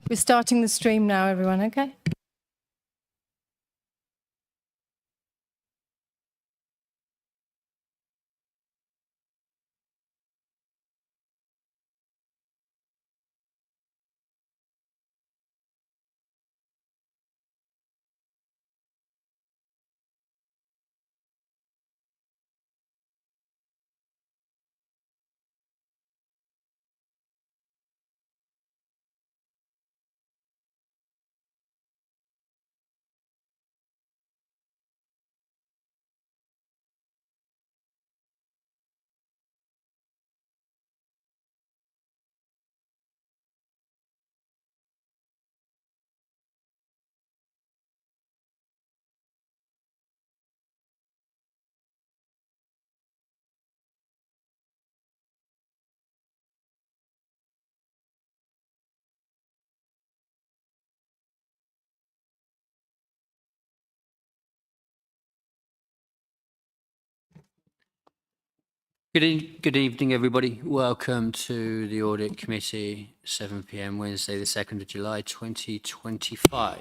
We're starting the stream now, everyone, okay? Good evening, everybody. Welcome to the Audit Committee, 7 p.m. Wednesday, the 2nd of July, 2025.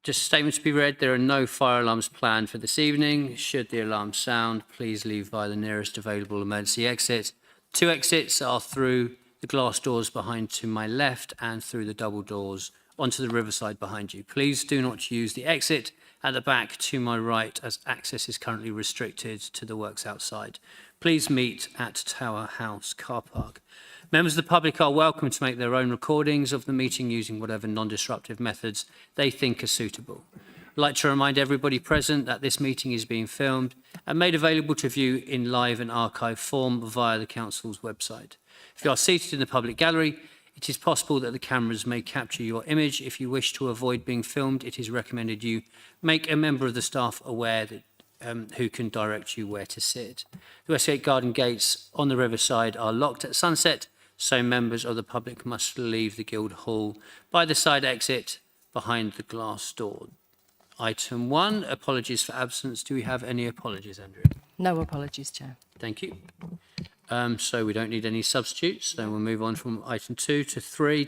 Just a statement to be read. There are no fire alarms planned for this evening. Should the alarm sound, please leave via the nearest available emergency exit. 2 exits are through the glass doors behind to my left and through the double doors onto the riverside behind you. Please do not use the exit at the back to my right, as access is currently restricted to the works outside. Please meet at Tower House car park. Members of the public are welcome to make their own recordings of the meeting using whatever non-disruptive methods they think are suitable. I'd like to remind everybody present that this meeting is being filmed and made available to view in live and archive form via the Council's website. If you are seated in the public gallery, it is possible that the cameras may capture your image. If you wish to avoid being filmed, it is recommended you make a member of the staff aware that who can direct you where to sit. The Westgate Garden gates on the riverside are locked at sunset, so members of the public must leave the Guildhall by the side exit behind the glass door. Item 1, apologies for absence. Do we have any apologies, Andrew? No apologies, Chair. Thank you. So we don't need any substitutes. Then we'll move on from item 2 to 3,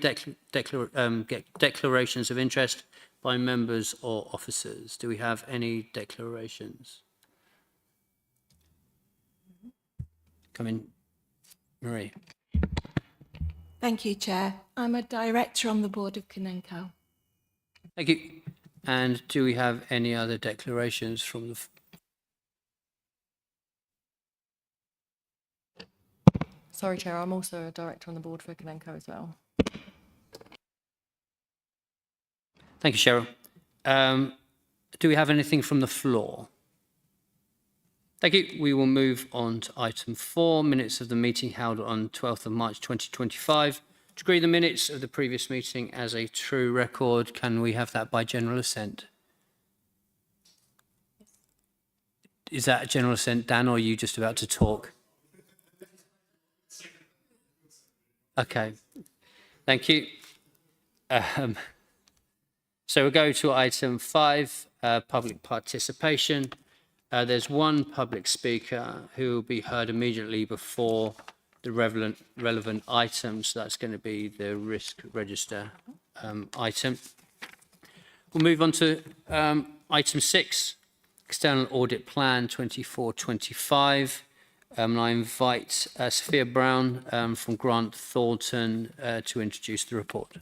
declarations of interest by members or officers. Do we have any declarations? Come in, Marie. Thank you, Chair. I'm a director on the board of Canenco. Thank you. And do we have any other declarations from the... Sorry, Chair, I'm also a director on the board for Canenco as well. Thank you, Cheryl. Do we have anything from the floor? Thank you. We will move on to item 4, minutes of the meeting held on 12th of March 2025. To agree the minutes of the previous meeting as a true record, can we have that by general assent? Is that a general assent, Dan, or are you just about to talk? Okay, thank you. So we'll go to item 5, public participation. There's one public speaker who will be heard immediately before the relevant items. So that's going to be the risk register item. We'll move on to item 6, external audit plan 24-25. And I invite Sophia Brown from Grant Thornton to introduce the report.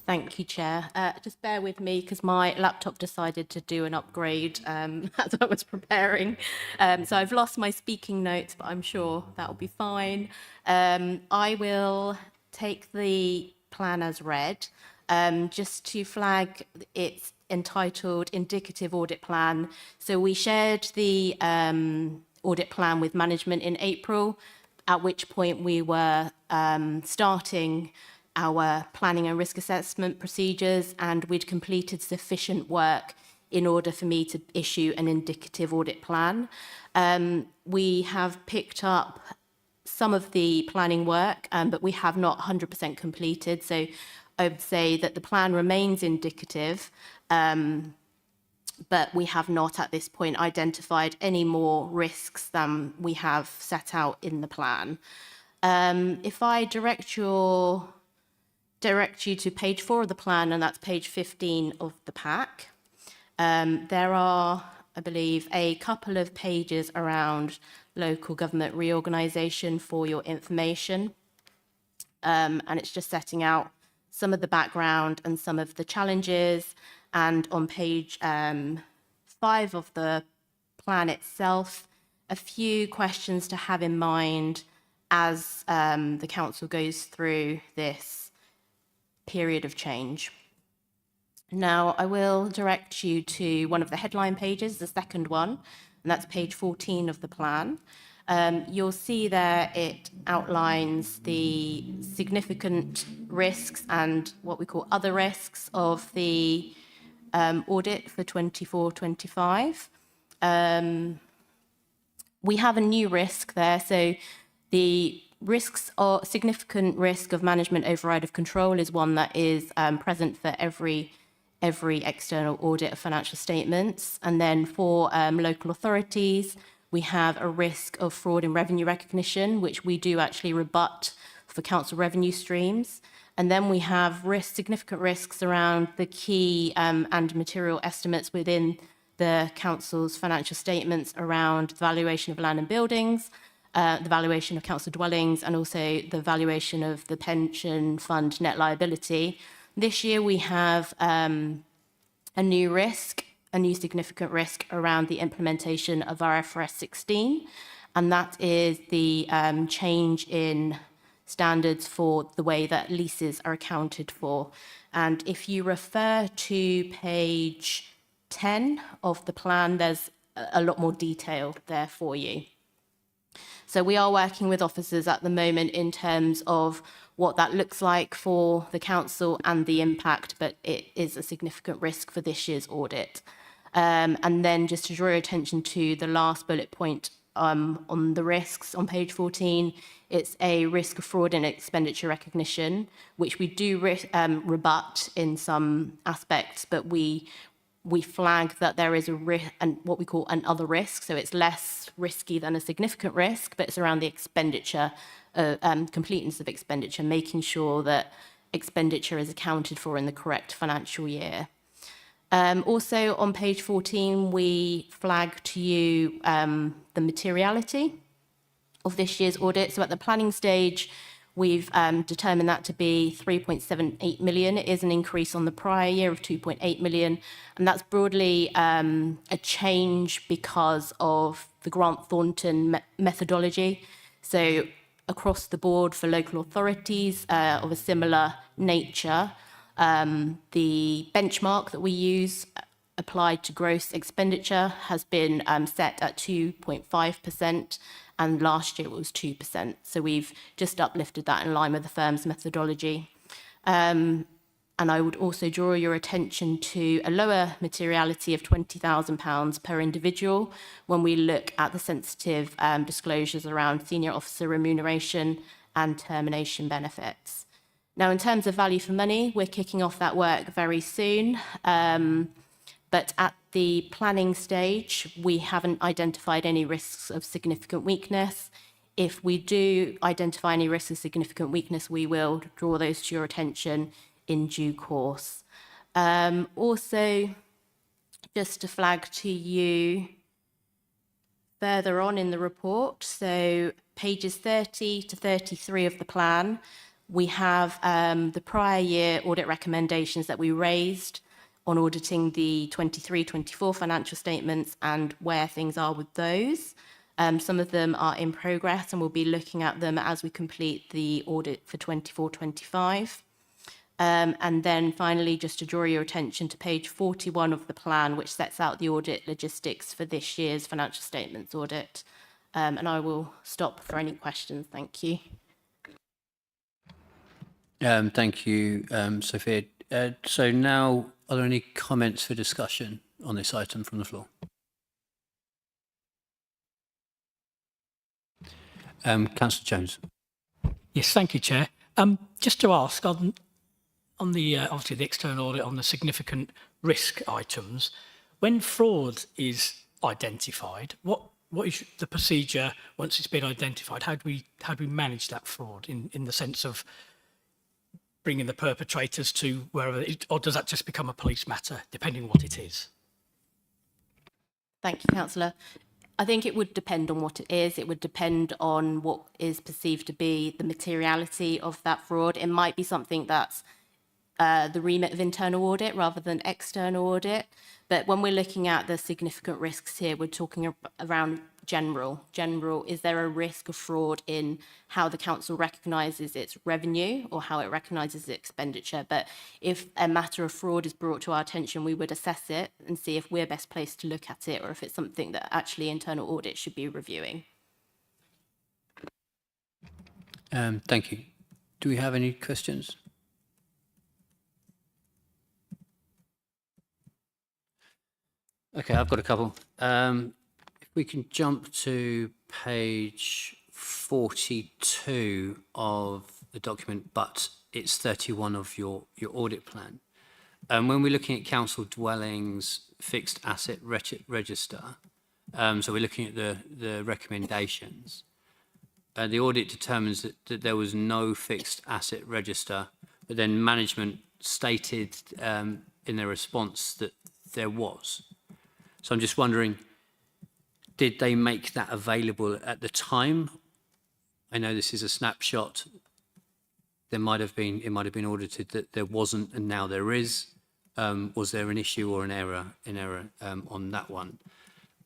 Thank you, Chair. Just bear with me because my laptop decided to do an upgrade as I was preparing. So I've lost my speaking notes, but I'm sure that'll be fine. I will take the plan as read. Just to flag, it's entitled Indicative Audit Plan. So we shared the audit plan with management in April, at which point we were starting our planning and risk assessment procedures, and we'd completed sufficient work in order for me to issue an indicative audit plan. We have picked up some of the planning work, but we have not 100% completed. So I would say that the plan remains indicative. but we have not at this point identified any more risks than we have set out in the plan. If I direct you to page 4 of the plan, and that's page 15 of the pack, there are, I believe, a couple of pages around local government reorganisation for your information. And it's just setting out some of the background and some of the challenges. And on page 5 of the plan itself, a few questions to have in mind as the council goes through this period of change. Now, I will direct you to one of the headline pages, the second one, and that's page 14 of the plan. You'll see there it outlines the significant risks and what we call other risks of the audit for 24-25. We have a new risk there, so the risks or significant risk of management override of control is one that is present for every external audit of financial statements. And then for local authorities, we have a risk of fraud in revenue recognition, which we do actually rebut for council revenue streams. And then we have significant risks around the key and material estimates within the council's financial statements around the valuation of land and buildings, the valuation of council dwellings, and also the valuation of the pension fund net liability. This year we have a new significant risk around the implementation of IFRS 16, and that is the change in standards for the way that leases are accounted for. And if you refer to page 10 of the plan, there's a lot more detail there for you. So we are working with officers at the moment in terms of what that looks like for the council and the impact, but it is a significant risk for this year's audit. And then just to draw your attention to the last bullet point on the risks on page 14, it's a risk of fraud in expenditure recognition, which we do rebut in some aspects, but we flag that there is a risk and what we call an other risk. So it's less risky than a significant risk, but it's around the expenditure, completeness of expenditure, making sure that expenditure is accounted for in the correct financial year. Also on page 14, we flag to you the materiality of this year's audit. So at the planning stage, we've determined that to be 3.78 million. It is an increase on the prior year of 2.8 million. And that's broadly a change because of the Grant Thornton methodology. So across the board for local authorities of a similar nature, the benchmark that we use applied to gross expenditure has been set at 2.5%, and last year it was 2%. So we've just uplifted that in line with the firm's methodology. And I would also draw your attention to a lower materiality of £20,000 per individual when we look at the sensitive disclosures around senior officer remuneration and termination benefits. Now, in terms of value for money, we're kicking off that work very soon. But at the planning stage, we haven't identified any risks of significant weakness. If we do identify any risks of significant weakness, we will draw those to your attention in due course. Also, just to flag to you further on in the report, so pages 30 to 33 of the plan, we have the prior year audit recommendations that we raised on auditing the 23-24 financial statements and where things are with those. Some of them are in progress and we'll be looking at them as we complete the audit for 24-25. And then finally, just to draw your attention to page 41 of the plan, which sets out the audit logistics for this year's financial statements audit. And I will stop for any questions. Thank you. Thank you, Sophia. So now, are there any comments for discussion on this item from the floor? Councillor Jones. Yes, thank you, Chair. Just to ask, on the obviously the external audit on the significant risk items, when fraud is identified, what is the procedure once it's been identified? How do we manage that fraud in the sense of bringing the perpetrators to wherever, or does that just become a police matter, depending on what it is? Thank you, Councillor. I think it would depend on what it is. It would depend on what is perceived to be the materiality of that fraud. It might be something that's the remit of internal audit rather than external audit. But when we're looking at the significant risks here, we're talking around general. Is there a risk of fraud in how the council recognises its revenue or how it recognises its expenditure? But if a matter of fraud is brought to our attention, we would assess it and see if we're best placed to look at it or if it's something that actually internal audit should be reviewing. Thank you. Do we have any questions? Okay, I've got a couple. If we can jump to page 42 of the document, but it's 31 of your audit plan. When we're looking at council dwellings fixed asset register, so we're looking at the recommendations. The audit determines that there was no fixed asset register, but then management stated in their response that there was. So I'm just wondering, did they make that available at the time? I know this is a snapshot. It might have been audited that there wasn't, and now there is. Was there an issue or an error on that one?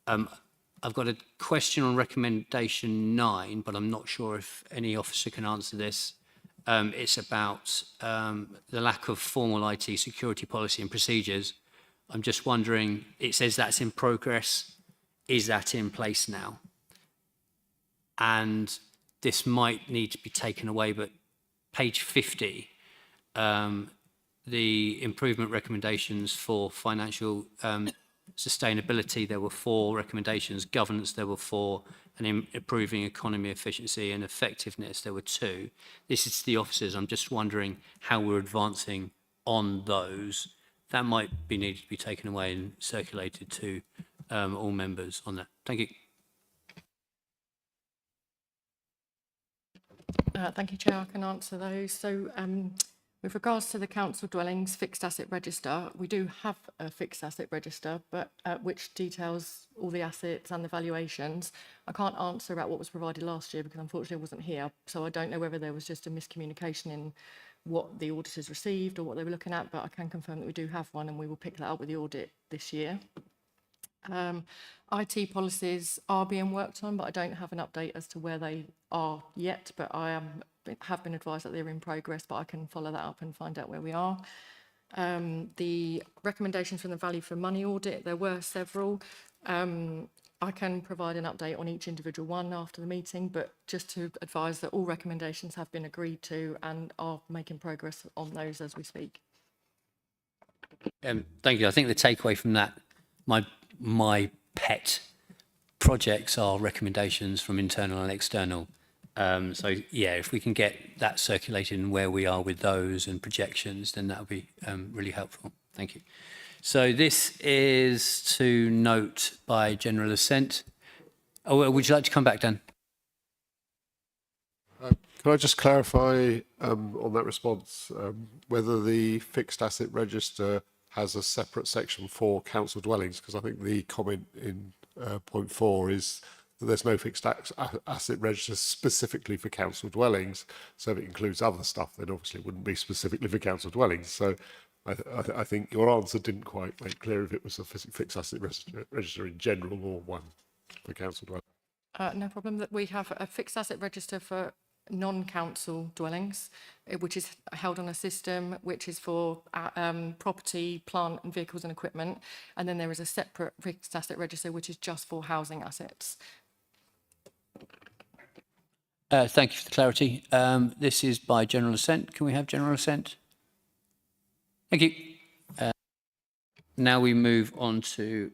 I've got a question on recommendation 9, but I'm not sure if any officer can answer this. It's about the lack of formal IT security policy and procedures. I'm just wondering, it says that's in progress. Is that in place now? And this might need to be taken away, but page 50, the improvement recommendations for financial sustainability, there were 4 recommendations. Governance, there were 4. And improving economy efficiency and effectiveness, there were 2. This is the officers. I'm just wondering how we're advancing on those. That might be needed to be taken away and circulated to all members on that. Thank you. Thank you, Chair. I can answer those. So with regards to the council dwellings fixed asset register, we do have a fixed asset register, but which details all the assets and the valuations. I can't answer about what was provided last year because unfortunately I wasn't here. So I don't know whether there was just a miscommunication in what the auditors received or what they were looking at, but I can confirm that we do have one and we will pick that up with the audit this year. IT policies are being worked on, but I don't have an update as to where they are yet, but I have been advised that they're in progress, but I can follow that up and find out where we are. The recommendations from the value for money audit, there were several. I can provide an update on each individual one after the meeting, but just to advise that all recommendations have been agreed to and are making progress on those as we speak. Thank you. I think the takeaway from that, my pet projects are recommendations from internal and external. So yeah, if we can get that circulated and where we are with those and projections, then that would be really helpful. Thank you. So this is to note by general assent. Oh, would you like to come back, Dan? Can I just clarify on that response whether the fixed asset register has a separate section for council dwellings? Because I think the comment in point 4 is that there's no fixed asset register specifically for council dwellings. So if it includes other stuff, then obviously it wouldn't be specifically for council dwellings. So I think your answer didn't quite make clear if it was a fixed asset register in general or one for council dwellings. No problem. That we have a fixed asset register for non-council dwellings, which is held on a system which is for property, plant and vehicles and equipment. And then there is a separate fixed asset register which is just for housing assets. Thank you for the clarity. This is by general assent. Can we have general assent? Thank you. Now we move on to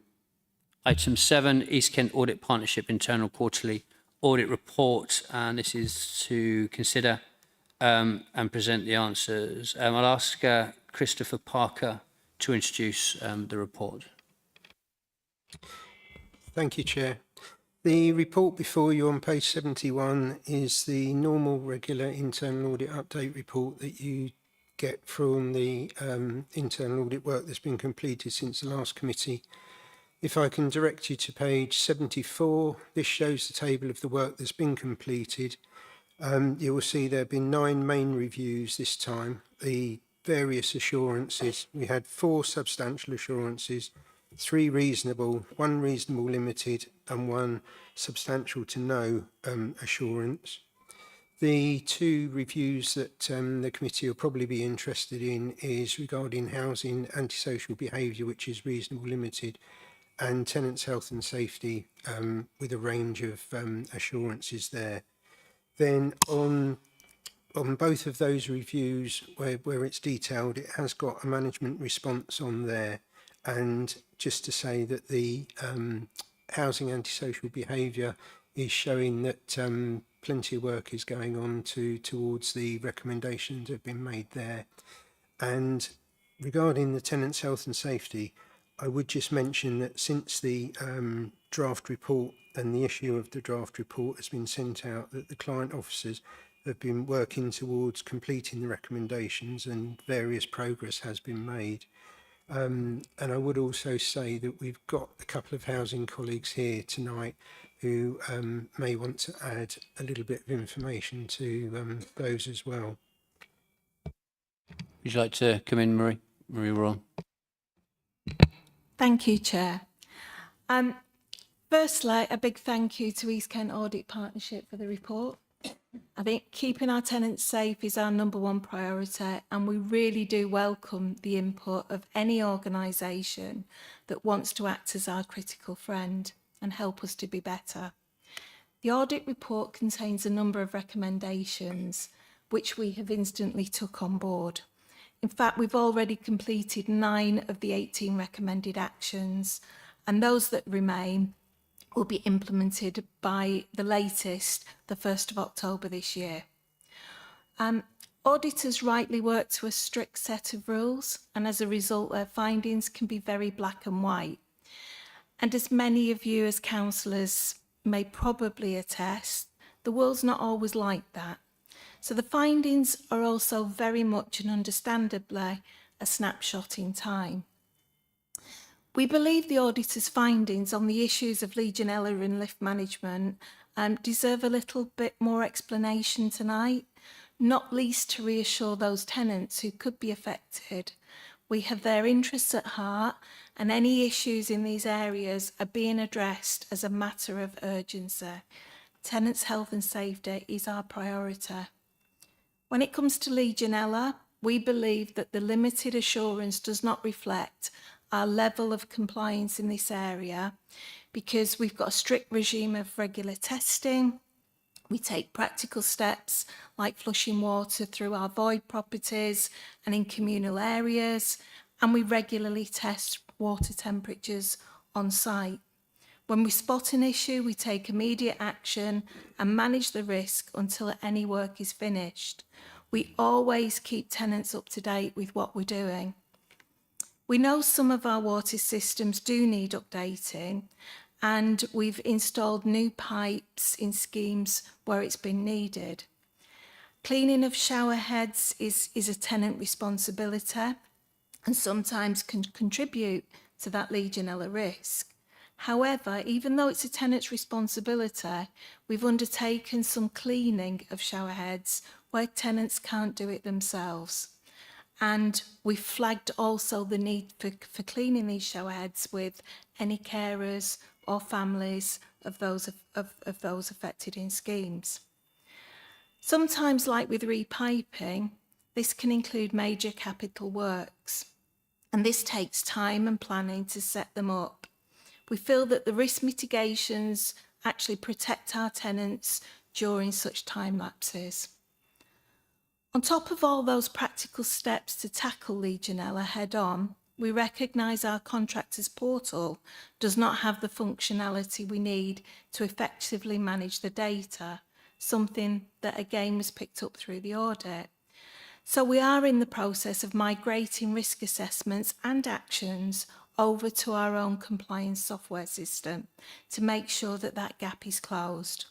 item 7, East Kent Audit Partnership Internal Quarterly Audit Report. And this is to consider and present the answers. I'll ask Christopher Parker to introduce the report. Thank you, Chair. The report before you on page 71 is the normal regular internal audit update report that you get from the internal audit work that's been completed since the last committee. If I can direct you to page 74, this shows the table of the work that's been completed. You will see there have been 9 main reviews this time. The various assurances, we had 4 substantial assurances, 3 reasonable, 1 reasonable limited and 1 substantial to no assurance. The 2 reviews that the committee will probably be interested in is regarding housing antisocial behaviour, which is reasonable limited, and tenants' health and safety with a range of assurances there. Then on both of those reviews where it's detailed, it has got a management response on there. And just to say that the housing antisocial behaviour is showing that plenty of work is going on towards the recommendations that have been made there. And regarding the tenants' health and safety, I would just mention that since the draft report and the issue of the draft report has been sent out, that the client officers have been working towards completing the recommendations and various progress has been made. And I would also say that we've got a couple of housing colleagues here tonight who may want to add a little bit of information to those as well. Would you like to come in, Marie? Marie, we're on. Thank you, Chair. Firstly, a big thank you to East Kent Audit Partnership for the report. I think keeping our tenants safe is our #1 priority, and we really do welcome the input of any organisation that wants to act as our critical friend and help us to be better. The audit report contains a number of recommendations which we have instantly took on board. In fact, we've already completed 9 of the 18 recommended actions, and those that remain will be implemented by the latest, the 1st of October this year. Auditors rightly work to a strict set of rules, and as a result, their findings can be very black and white. And as many of you as councillors may probably attest, the world's not always like that. So the findings are also very much and understandably a snapshot in time. We believe the auditor's findings on the issues of Legionella and lift management deserve a little bit more explanation tonight, not least to reassure those tenants who could be affected. We have their interests at heart, and any issues in these areas are being addressed as a matter of urgency. Tenants' health and safety is our priority. When it comes to Legionella, we believe that the limited assurance does not reflect our level of compliance in this area because we've got a strict regime of regular testing. We take practical steps like flushing water through our void properties and in communal areas, and we regularly test water temperatures on site. When we spot an issue, we take immediate action and manage the risk until any work is finished. We always keep tenants up to date with what we're doing. We know some of our water systems do need updating, and we've installed new pipes in schemes where it's been needed. Cleaning of shower heads is a tenant responsibility and sometimes can contribute to that Legionella risk. However, even though it's a tenant's responsibility, we've undertaken some cleaning of shower heads where tenants can't do it themselves. And we flagged also the need for cleaning these shower heads with any carers or families of those affected in schemes. Sometimes, like with repiping, this can include major capital works, and this takes time and planning to set them up. We feel that the risk mitigations actually protect our tenants during such time lapses. On top of all those practical steps to tackle Legionella head on, we recognise our contractors portal does not have the functionality we need to effectively manage the data, something that again was picked up through the audit. So we are in the process of migrating risk assessments and actions over to our own compliance software system to make sure that that gap is closed.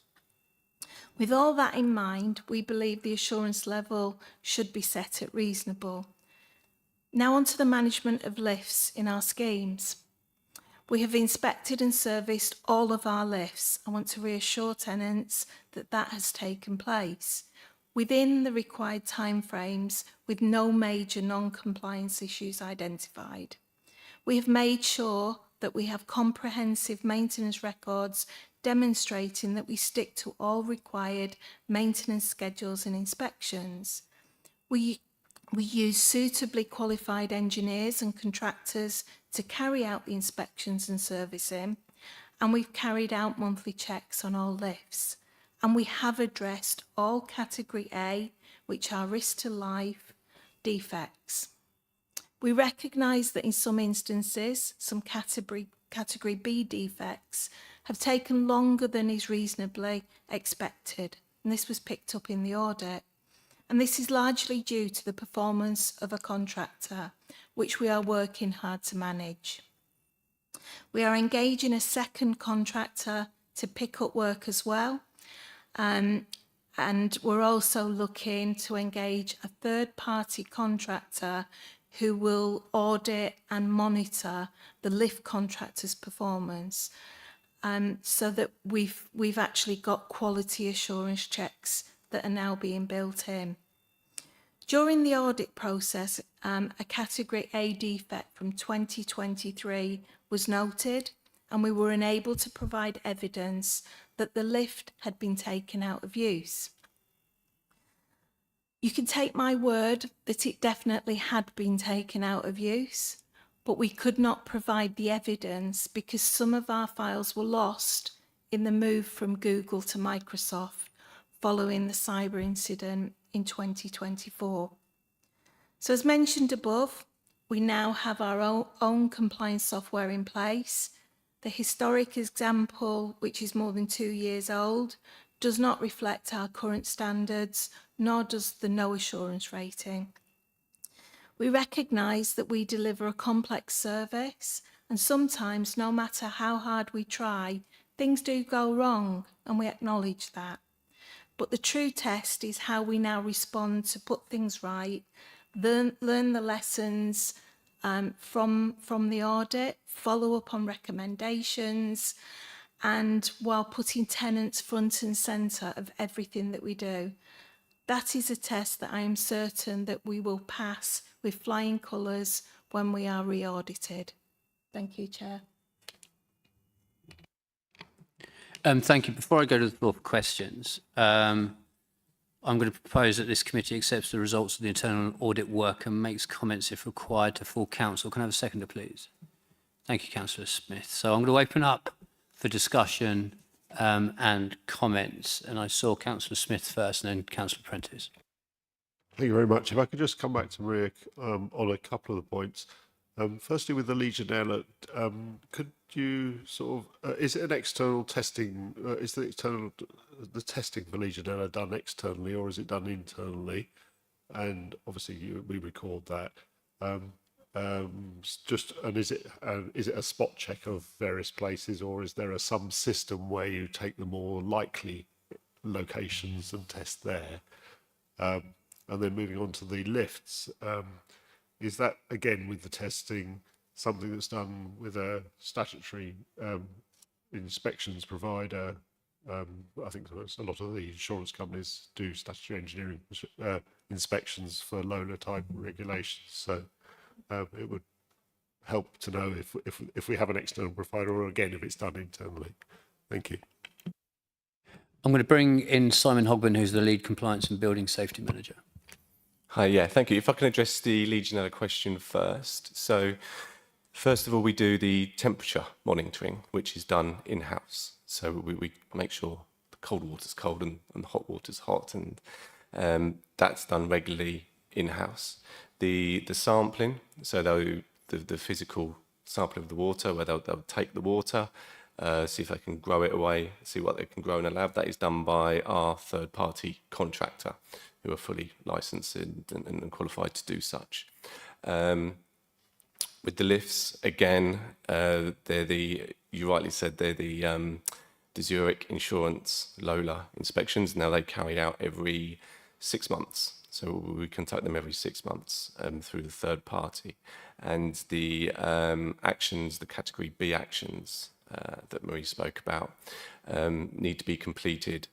With all that in mind, we believe the assurance level should be set at reasonable. Now on to the management of lifts in our schemes. We have inspected and serviced all of our lifts. I want to reassure tenants that that has taken place within the required timeframes with no major non-compliance issues identified. We have made sure that we have comprehensive maintenance records demonstrating that we stick to all required maintenance schedules and inspections. We use suitably qualified engineers and contractors to carry out the inspections and servicing, and we've carried out monthly checks on all lifts. And we have addressed all Category A, which are risk to life defects. We recognise that in some instances, some Category B defects have taken longer than is reasonably expected, and this was picked up in the audit. And this is largely due to the performance of a contractor, which we are working hard to manage. We are engaging a second contractor to pick up work as well, and we're also looking to engage a third-party contractor who will audit and monitor the lift contractor's performance, so that we've actually got quality assurance checks that are now being built in. During the audit process, a Category A defect from 2023 was noted, and we were unable to provide evidence that the lift had been taken out of use. You can take my word that it definitely had been taken out of use, but we could not provide the evidence because some of our files were lost in the move from Google to Microsoft following the cyber incident in 2024. So as mentioned above, we now have our own compliance software in place. The historic example, which is more than 2 years old, does not reflect our current standards, nor does the no assurance rating. We recognise that we deliver a complex service, and sometimes, no matter how hard we try, things do go wrong, and we acknowledge that. But the true test is how we now respond to put things right, learn the lessons from the audit, follow up on recommendations, and while putting tenants front and centre of everything that we do. That is a test that I am certain that we will pass with flying colours when we are re-audited. Thank you, Chair. Thank you. Before I go to the floor for questions, I'm going to propose that this committee accepts the results of the internal audit work and makes comments if required to full council. Can I have a seconder, please? Thank you, Councillor Smith. So I'm going to open up for discussion and comments. And I saw Councillor Smith first and then Councillor Prentice. Thank you very much. If I could just come back to Maria on a couple of the points. Firstly, with the Legionella, could you sort of, is it an external testing, is the testing for Legionella done externally or is it done internally? And obviously we record that. And is it a spot check of various places, or is there some system where you take the more likely locations and test there? And then moving on to the lifts, is that again with the testing something that's done with a statutory inspections provider? I think a lot of the insurance companies do statutory engineering inspections for LOLA type regulations, so it would help to know if we have an external provider, or again if it's done internally. Thank you. I'm going to bring in Simon Hogben, who's the lead compliance and building safety manager. Hi, yeah, thank you. If I can address the Legionella question first. So, first of all, we do the temperature monitoring, which is done in-house. So we make sure the cold water's cold and the hot water's hot, and that's done regularly in-house. The sampling, so the physical sampling of the water, where they'll take the water, see if they can grow it away, see what they can grow in a lab, that is done by our third-party contractor, who are fully licensed and qualified to do such. with the lifts, again, you rightly said they're the Zurich Insurance Lola inspections. Now they carry out every 6 months. So we conduct them every 6 months through the third party. And the actions, the category B actions that Marie spoke about, need to be completed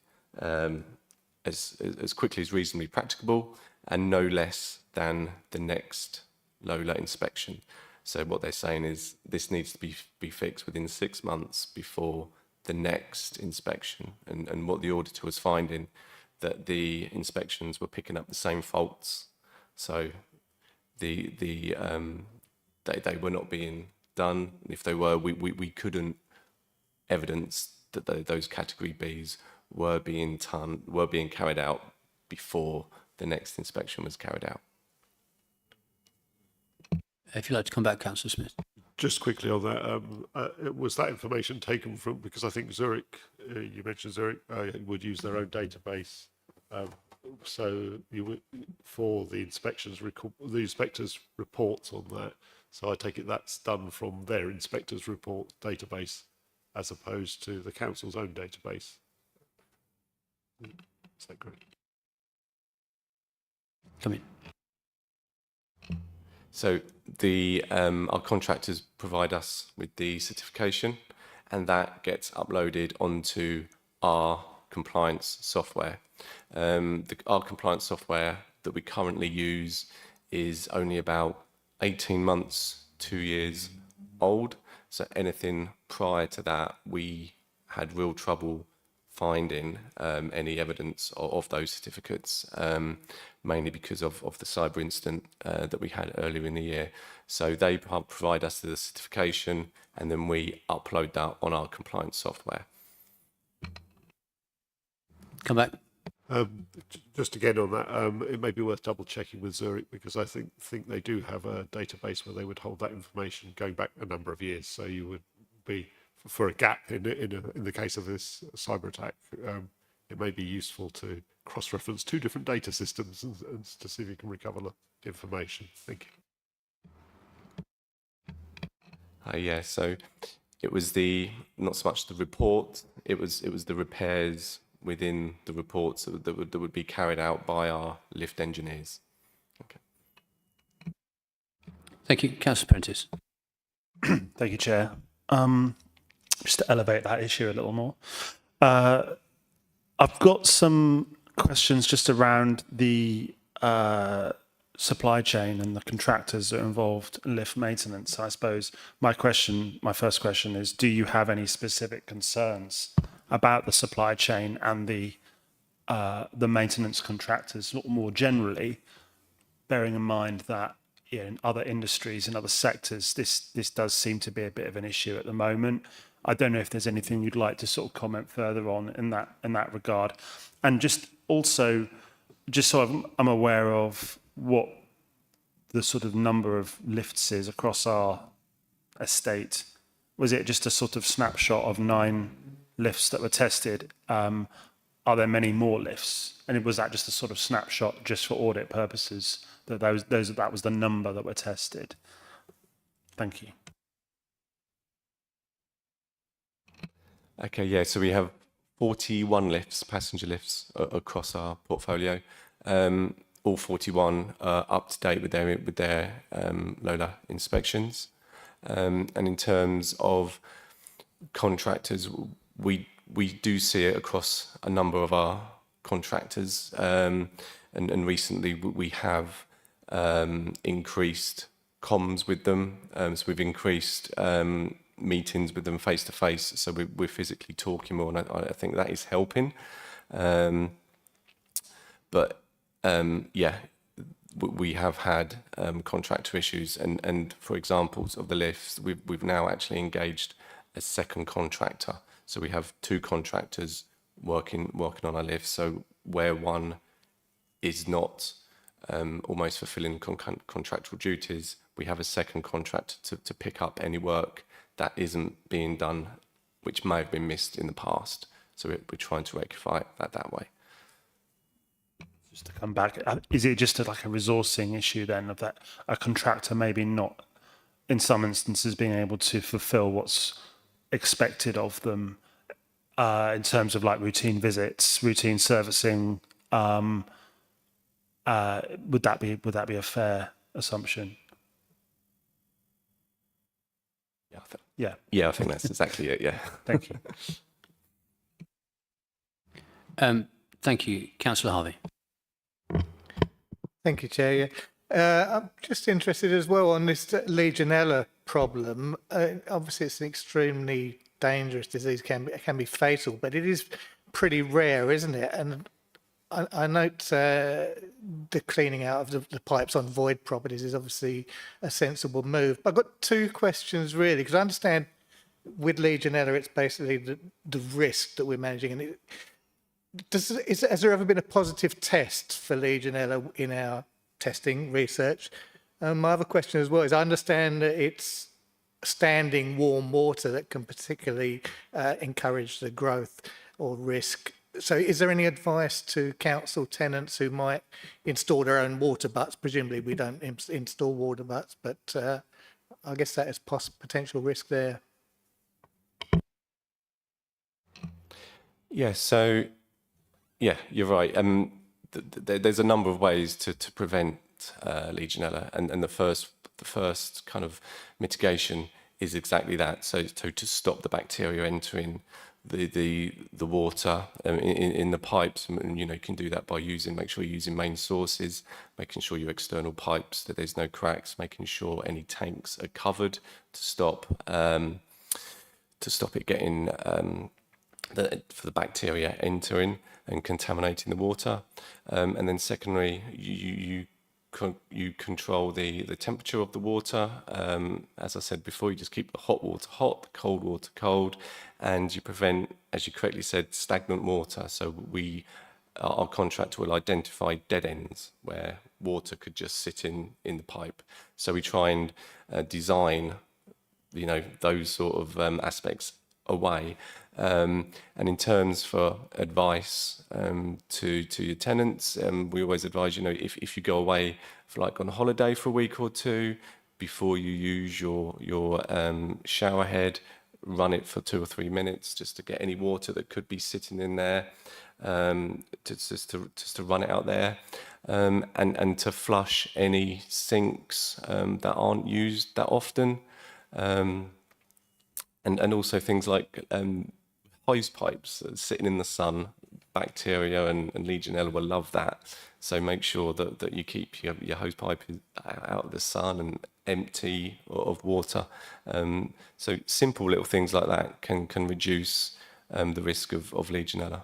as quickly as reasonably practicable and no less than the next Lola inspection. So what they're saying is this needs to be fixed within 6 months before the next inspection. And what the auditor was finding, that the inspections were picking up the same faults. So they were not being done. If they were, we couldn't evidence that those category Bs were being carried out before the next inspection was carried out. If you'd like to come back, Councillor Smith. Just quickly on that, was that information taken from, because I think Zurich, you mentioned Zurich, would use their own database. So you would, for the inspectors reports on that. So I take it that's done from their inspectors report database as opposed to the council's own database. Is that correct? Come in. So our contractors provide us with the certification, and that gets uploaded onto our compliance software. Our compliance software that we currently use is only about 18 months, 2 years old. So anything prior to that, we had real trouble finding any evidence of those certificates, mainly because of the cyber incident that we had earlier in the year. So they provide us the certification, and then we upload that on our compliance software. Come back. Just again on that, it may be worth double checking with Zurich, because I think they do have a database where they would hold that information going back a number of years. So you would be, for a gap in the case of this cyber attack, it may be useful to cross-reference 2 different data systems and to see if you can recover the information. Thank you. Yeah, so it was not so much the report, it was the repairs within the reports that would be carried out by our lift engineers. Okay. Thank you. Councillor Prentice. Thank you, Chair. Just to elevate that issue a little more. I've got some questions just around the supply chain and the contractors that are involved in lift maintenance. I suppose my first question is, do you have any specific concerns about the supply chain and the maintenance contractors more generally, bearing in mind that in other industries and other sectors, this does seem to be a bit of an issue at the moment. I don't know if there's anything you'd like to sort of comment further on in that regard. And just also, just so I'm aware of what the sort of number of lifts is across our estate. Was it just a sort of snapshot of 9 lifts that were tested? Are there many more lifts? And was that just a sort of snapshot just for audit purposes, that that was the number that were tested? Thank you. Okay, yeah, so we have 41 lifts, passenger lifts, across our portfolio. All 41 are up to date with their Lola inspections. And in terms of contractors, we do see it across a number of our contractors. And recently we have increased comms with them. So we've increased meetings with them face to face, so we're physically talking more, and I think that is helping. Yeah, we have had contractor issues, and for examples of the lifts, we've now actually engaged a second contractor. So we have 2 contractors working on our lifts. So where one is not almost fulfilling contractual duties, we have a second contractor to pick up any work that isn't being done, which may have been missed in the past. So we're trying to rectify that way. Just to come back, is it just like a resourcing issue then, of that a contractor maybe not in some instances, being able to fulfil what's expected of them in terms of like routine visits, routine servicing. Would that be a fair assumption? Yeah, Yeah. I think that's exactly it. Yeah. Thank you. Thank you. Councillor Harvey. Thank you, Chair. I'm just interested as well on this Legionella problem. Obviously, it's an extremely dangerous disease, can be fatal, but it is pretty rare, isn't it? And I note the cleaning out of the pipes on void properties is obviously a sensible move. I've got two questions really, because I understand with Legionella, it's basically the risk that we're managing. And has there ever been a positive test for Legionella in our testing research? My other question as well is I understand that it's standing warm water that can particularly encourage the growth or risk. So is there any advice to council tenants who might install their own water butts? Presumably we don't install water butts, but I guess that is potential risk there. Yeah, so, yeah, you're right. There's a number of ways to prevent Legionella, and the first kind of mitigation is exactly that. So to stop the bacteria entering the water in the pipes, and you can do that by make sure you're using main sources, making sure your external pipes that there's no cracks, making sure any tanks are covered to stop it getting for the bacteria entering and contaminating the water, and then secondly, you control the temperature of the water. As I said before, you just keep the hot water hot, the cold water cold, and you prevent, as you correctly said, stagnant water. So our contractor will identify dead ends where water could just sit in the pipe. So we try and design, those sort of aspects away. And in terms for advice to your tenants, we always advise, if you go away for like on holiday for a week or two, before you use your shower head, run it for 2 or 3 minutes just to get any water that could be sitting in there, just to run it out there, and to flush any sinks that aren't used that often, and also things like hose pipes sitting in the sun. Bacteria and Legionella will love that. So make sure that you keep your hose pipe out of the sun and empty of water. So simple little things like that can reduce the risk of Legionella.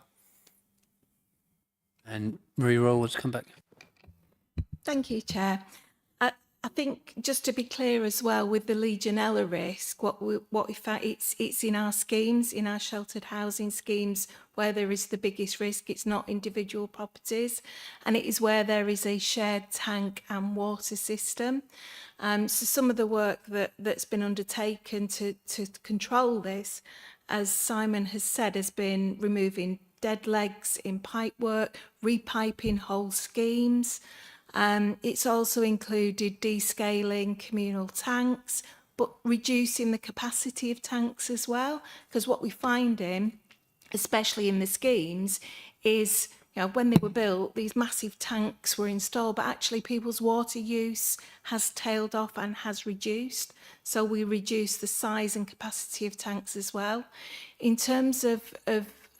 And Marie Roll wants to come back. Thank you, Chair. I think just to be clear as well with the Legionella risk, what we found, it's in our schemes, in our sheltered housing schemes, where there is the biggest risk. It's not individual properties, and it is where there is a shared tank and water system. So some of the work that's been undertaken to control this, as Simon has said, has been removing dead legs in pipe work, repiping whole schemes. It's also included descaling communal tanks, but reducing the capacity of tanks as well. Because what we're finding, especially in the schemes, is when they were built, these massive tanks were installed, but actually people's water use has tailed off and has reduced. So we reduce the size and capacity of tanks as well. In terms of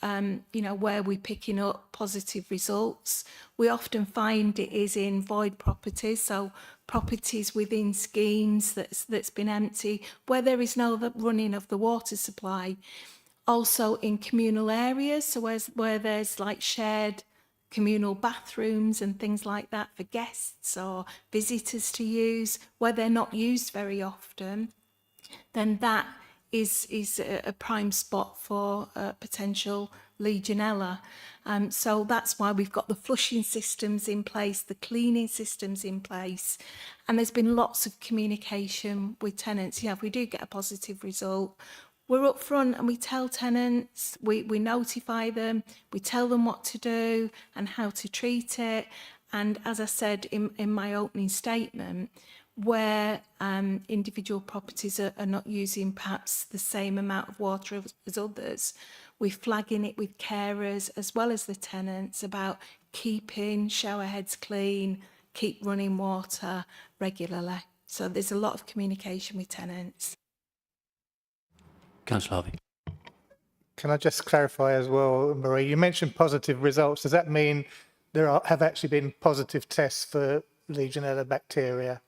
where we're picking up positive results, we often find it is in void properties, so properties within schemes that's been empty, where there is no running of the water supply. Also in communal areas, so where there's like shared communal bathrooms and things like that for guests or visitors to use, where they're not used very often, then that is a prime spot for potential Legionella. So that's why we've got the flushing systems in place, the cleaning systems in place, and there's been lots of communication with tenants. If we do get a positive result, we're up front and we tell tenants, we notify them, we tell them what to do and how to treat it. And as I said in my opening statement, where individual properties are not using perhaps the same amount of water as others, we're flagging it with carers as well as the tenants about keeping shower heads clean, keep running water regularly. So there's a lot of communication with tenants. Councillor Harvey. Can I just clarify as well, Marie? You mentioned positive results. Does that mean have actually been positive tests for Legionella bacteria?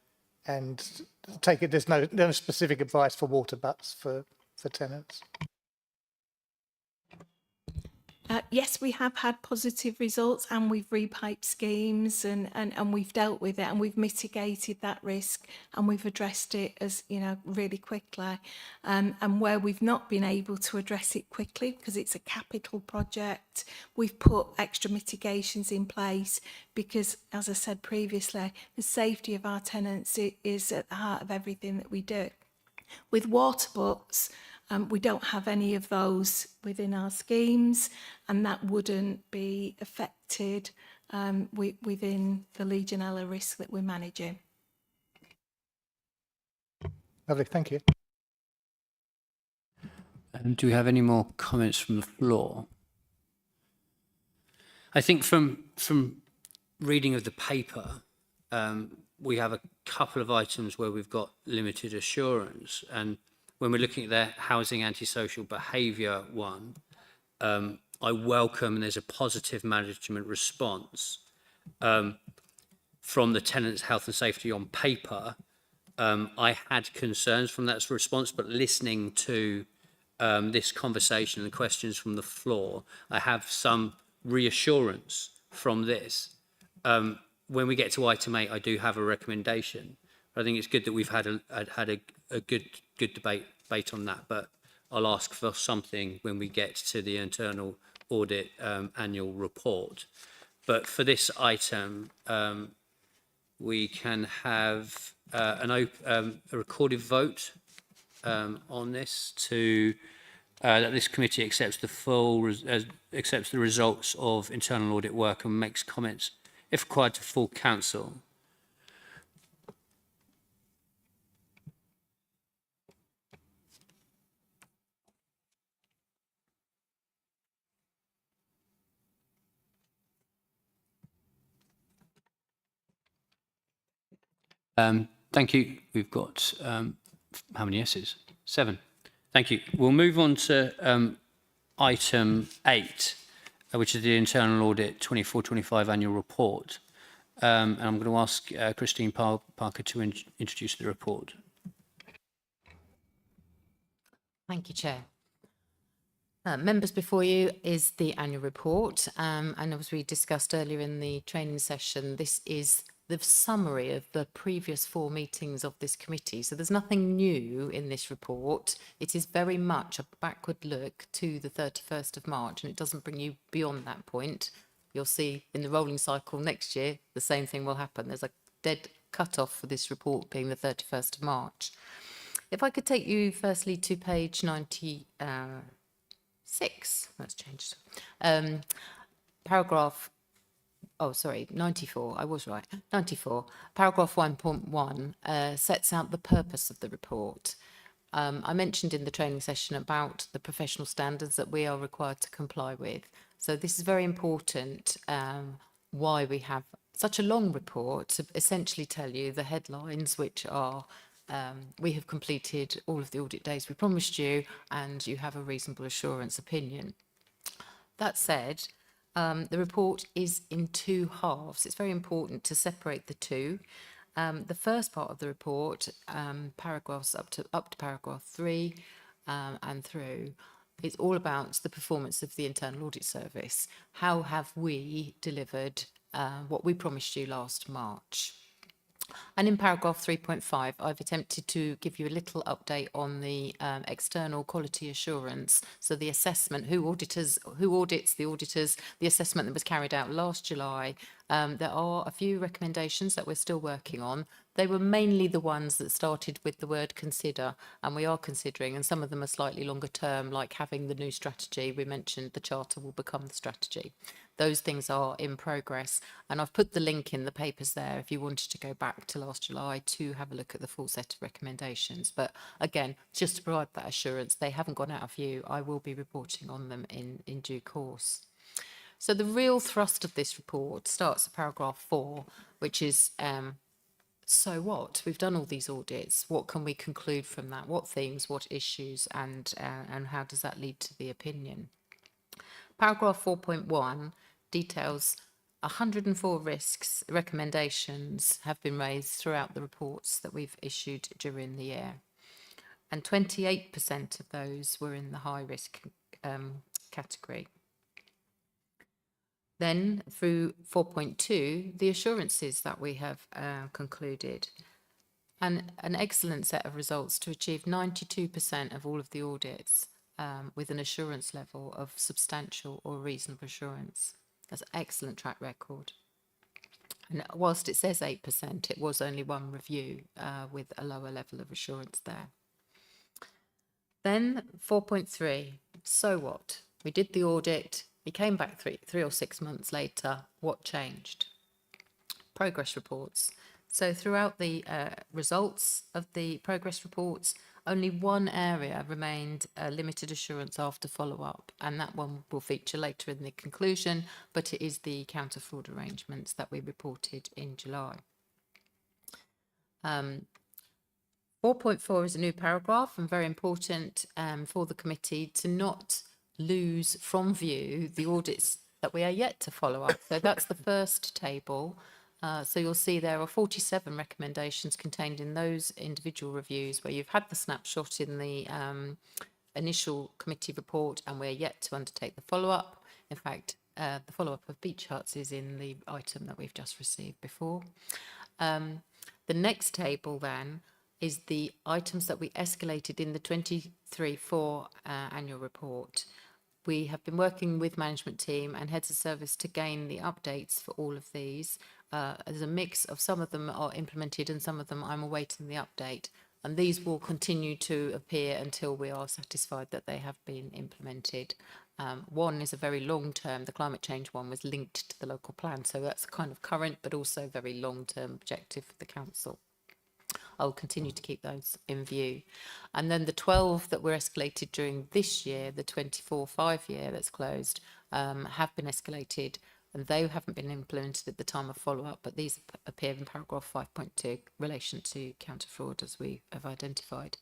And take it there's no specific advice for water butts for tenants? Yes, we have had positive results, and we've repiped schemes and we've dealt with it, and we've mitigated that risk, and we've addressed it as, you know, really quickly. And where we've not been able to address it quickly because it's a capital project, we've put extra mitigations in place because, as I said previously, the safety of our tenants is at the heart of everything that we do. With water butts, we don't have any of those within our schemes, and that wouldn't be affected within the Legionella risk that we're managing. Lovely, thank you. Do we have any more comments from the floor? I think from reading of the paper, we have a couple of items where we've got limited assurance, and when we're looking at the housing antisocial behaviour one, I welcome, and there's a positive management response from the tenants' health and safety on paper. I had concerns from that response, but listening to this conversation and the questions from the floor, I have some reassurance from this. When we get to item 8, I do have a recommendation. I think it's good that we've had a good debate on that, but I'll ask for something when we get to the internal audit annual report. But for this item, we can have a recorded vote on this to that this committee accepts accepts the results of internal audit work and makes comments, if required, to full council. Thank you. We've got how many yeses? 7. Thank you. We'll move on to item 8, which is the internal audit 24-25 annual report. And I'm going to ask Christine Parker to introduce the report. Thank you, Chair. Members, before you is the annual report, and as we discussed earlier in the training session, this is the summary of the previous 4 meetings of this committee. So there's nothing new in this report. It is very much a backward look to the 31st of March, and it doesn't bring you beyond that point. You'll see in the rolling cycle next year, the same thing will happen. There's a dead cut-off for this report being the 31st of March. If I could take you firstly to page 96, that's changed. Paragraph 94, I was right, 94. Paragraph 1.1 sets out the purpose of the report. I mentioned in the training session about the professional standards that we are required to comply with. So this is very important, why we have such a long report to essentially tell you the headlines, which are we have completed all of the audit days we promised you, and you have a reasonable assurance opinion. That said, the report is in 2 halves. It's very important to separate the two. The first part of the report, paragraphs up to paragraph 3 and through, it's all about the performance of the Internal Audit Service. How have we delivered what we promised you last March? And in paragraph 3.5, I've attempted to give you a little update on the external quality assurance. So the assessment, who audits the auditors, the assessment that was carried out last July. There are a few recommendations that we're still working on. They were mainly the ones that started with the word consider, and we are considering, and some of them are slightly longer term, like having the new strategy. We mentioned the charter will become the strategy. those things are in progress. And I've put the link in the papers there if you wanted to go back to last July to have a look at the full set of recommendations. But again, just to provide that assurance, they haven't gone out of view. I will be reporting on them in due course. So the real thrust of this report starts at paragraph 4, which is, so what? We've done all these audits. What can we conclude from that? What themes, what issues, and how does that lead to the opinion? Paragraph 4.1 details 104 risks recommendations have been raised throughout the reports that we've issued during the year. And 28% of those were in the high risk category. Then through 4.2, the assurances that we have concluded. And an excellent set of results to achieve 92% of all of the audits with an assurance level of substantial or reasonable assurance. That's an excellent track record. And whilst it says 8%, it was only one review with a lower level of assurance there. Then 4.3, so what? We did the audit, we came back three or 6 months later, what changed? Progress reports. So throughout the results of the progress reports, only one area remained limited assurance after follow-up, and that one will feature later in the conclusion, but it is the counter-fraud arrangements that we reported in July. 4.4 is a new paragraph and very important for the committee to not lose from view the audits that we are yet to follow up. So that's the first table. So you'll see there are 47 recommendations contained in those individual reviews where you've had the snapshot in the initial committee report and we're yet to undertake the follow-up. In fact, the follow-up of beach huts is in the item that we've just received before. The next table then is the items that we escalated in the 23-4 annual report. We have been working with management team and heads of service to gain the updates for all of these. There's a mix of some of them are implemented and some of them I'm awaiting the update. And these will continue to appear until we are satisfied that they have been implemented. One is a very long term, the climate change one was linked to the local plan. So that's a kind of current but also very long term objective for the council. I'll continue to keep those in view. And then the 12 that were escalated during this year, the 24-5 year that's closed, have been escalated and they haven't been implemented at the time of follow-up, but these appear in paragraph 5.2 relation to counter-fraud as we have identified.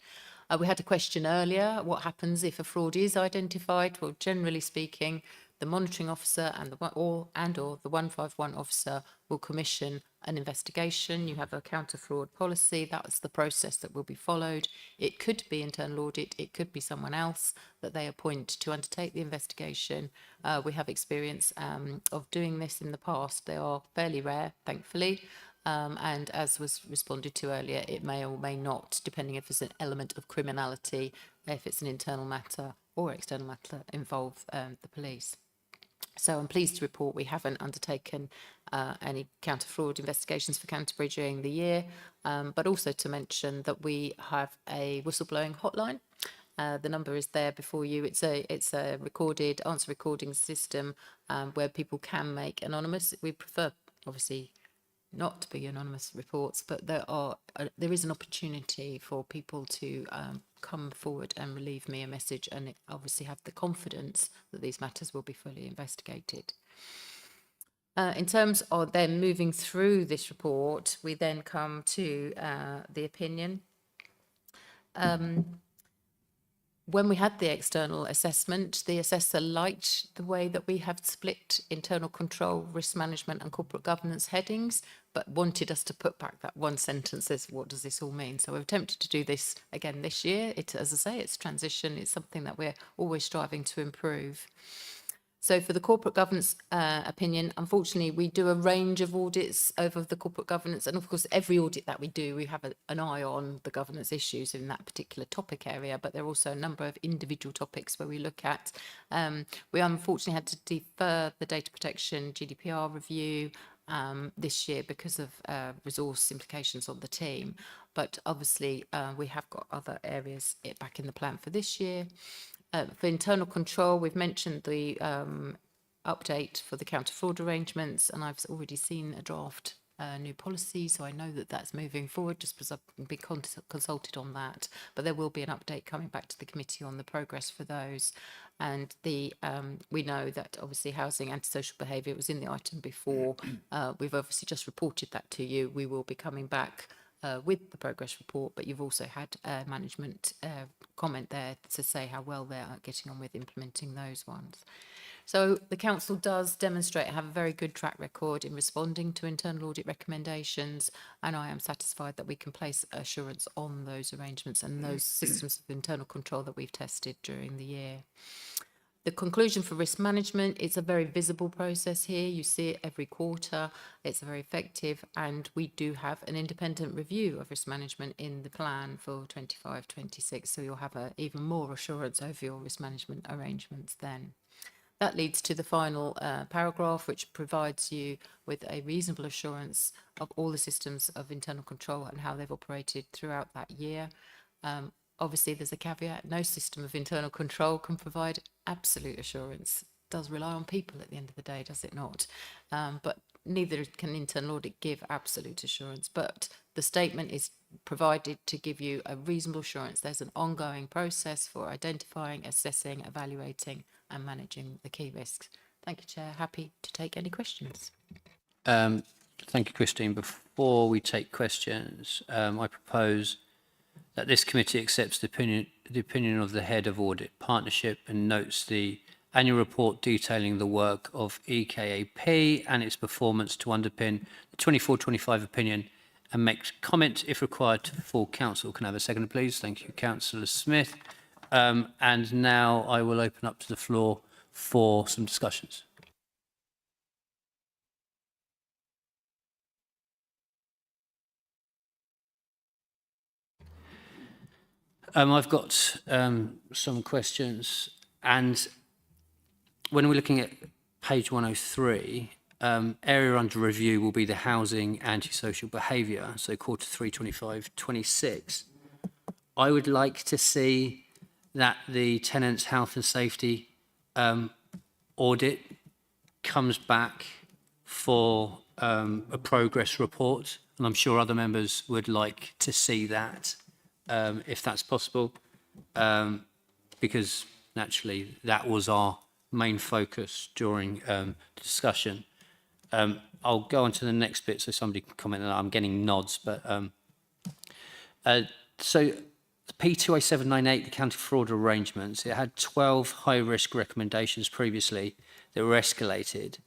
We had a question earlier, what happens if a fraud is identified? Well, generally speaking, the monitoring officer and the 151 officer will commission an investigation. You have a counter-fraud policy. That's the process that will be followed. It could be internal audit. It could be someone else that they appoint to undertake the investigation. We have experience of doing this in the past. They are fairly rare, thankfully. And as was responded to earlier, it may or may not, depending if there's an element of criminality, if it's an internal matter or external matter, involve the police. So I'm pleased to report we haven't undertaken any counter-fraud investigations for Canterbury during the year, but also to mention that we have a whistleblowing hotline. The number is there before you. It's a recorded answer recording system where people can make anonymous. We prefer, obviously, not to be anonymous reports, but there is an opportunity for people to come forward and relieve me a message and obviously have the confidence that these matters will be fully investigated. In terms of then moving through this report, we then come to the opinion. When we had the external assessment, the assessor liked the way that we have split internal control, risk management and corporate governance headings, but wanted us to put back that one sentence as what does this all mean? So we've attempted to do this again this year. As I say, it's transition. It's something that we're always striving to improve. So for the corporate governance opinion, unfortunately, we do a range of audits over the corporate governance. And of course, every audit that we do, we have an eye on the governance issues in that particular topic area. But there are also a number of individual topics where we look at. We unfortunately had to defer the data protection GDPR review this year because of resource implications on the team. But obviously, we have got other areas back in the plan for this year. For internal control, we've mentioned the update for the counter fraud arrangements, and I've already seen a draft new policy, so I know that that's moving forward just because I've been consulted on that. But there will be an update coming back to the committee on the progress for those. And we know that obviously housing antisocial behaviour was in the item before. We've obviously just reported that to you. We will be coming back with the progress report, but you've also had management comment there to say how well they're getting on with implementing those ones. So the council does demonstrate have a very good track record in responding to internal audit recommendations, and I am satisfied that we can place assurance on those arrangements and those systems of internal control that we've tested during the year. The conclusion for risk management, it's a very visible process here. You see it every quarter. It's very effective, and we do have an independent review of risk management in the plan for 25-26. So you'll have even more assurance over your risk management arrangements then. That leads to the final paragraph, which provides you with a reasonable assurance of all the systems of internal control and how they've operated throughout that year. Obviously, there's a caveat. No system of internal control can provide absolute assurance. It does rely on people at the end of the day, does it not? But neither can internal audit give absolute assurance. But the statement is provided to give you a reasonable assurance. There's an ongoing process for identifying, assessing, evaluating and managing the key risks. Thank you, Chair. Happy to take any questions. Thank you, Christine. Before we take questions, I propose that this committee accepts the opinion of the head of audit partnership and notes the annual report detailing the work of EKAP and its performance to underpin the 24-25 opinion and makes comment if required to full council. Can I have a second, please? Thank you, Councillor Smith. And now I will open up to the floor for some discussions. I've got some questions, and when we're looking at page 103, area under review will be the housing antisocial behaviour, so quarter 3, 25-26. I would like to see that the tenants' health and safety audit comes back for a progress report, and I'm sure other members would like to see that, if that's possible, because naturally that was our main focus during the discussion. I'll go on to the next bit so somebody can comment on that. I'm getting nods, but so P2A798, the county fraud arrangements, it had 12 high-risk recommendations previously that were escalated,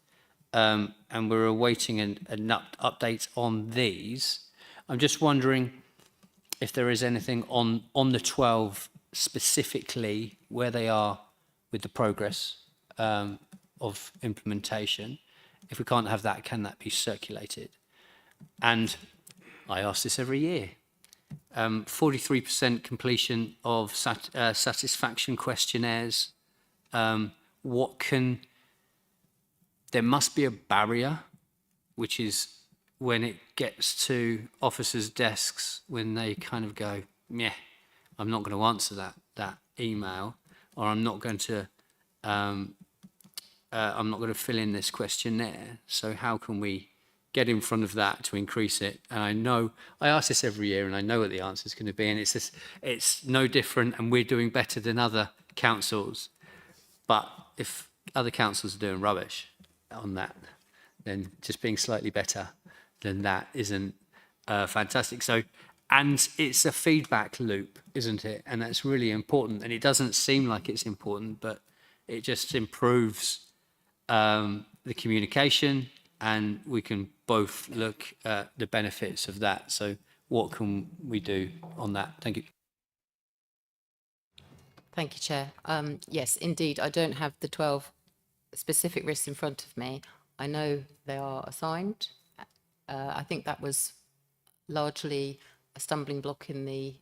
and we're awaiting an update on these. I'm just wondering if there is anything on the 12 specifically where they are with the progress of implementation. If we can't have that, can that be circulated? And I ask this every year. 43% completion of satisfaction questionnaires. There must be a barrier, which is when it gets to officers' desks, when they kind of go, yeah, I'm not going to answer that email, or I'm not going to fill in this questionnaire. So how can we get in front of that to increase it? And I know I ask this every year, and I know what the answer is going to be, and it's no different, and we're doing better than other councils. But if other councils are doing rubbish on that, then just being slightly better than that isn't fantastic. So, and it's a feedback loop, isn't it? And that's really important. And it doesn't seem like it's important, but it just improves the communication, and we can both look at the benefits of that. So what can we do on that? Thank you. Thank you, Chair. Yes, indeed, I don't have the 12 specific risks in front of me. I know they are assigned. I think that was largely a stumbling block in the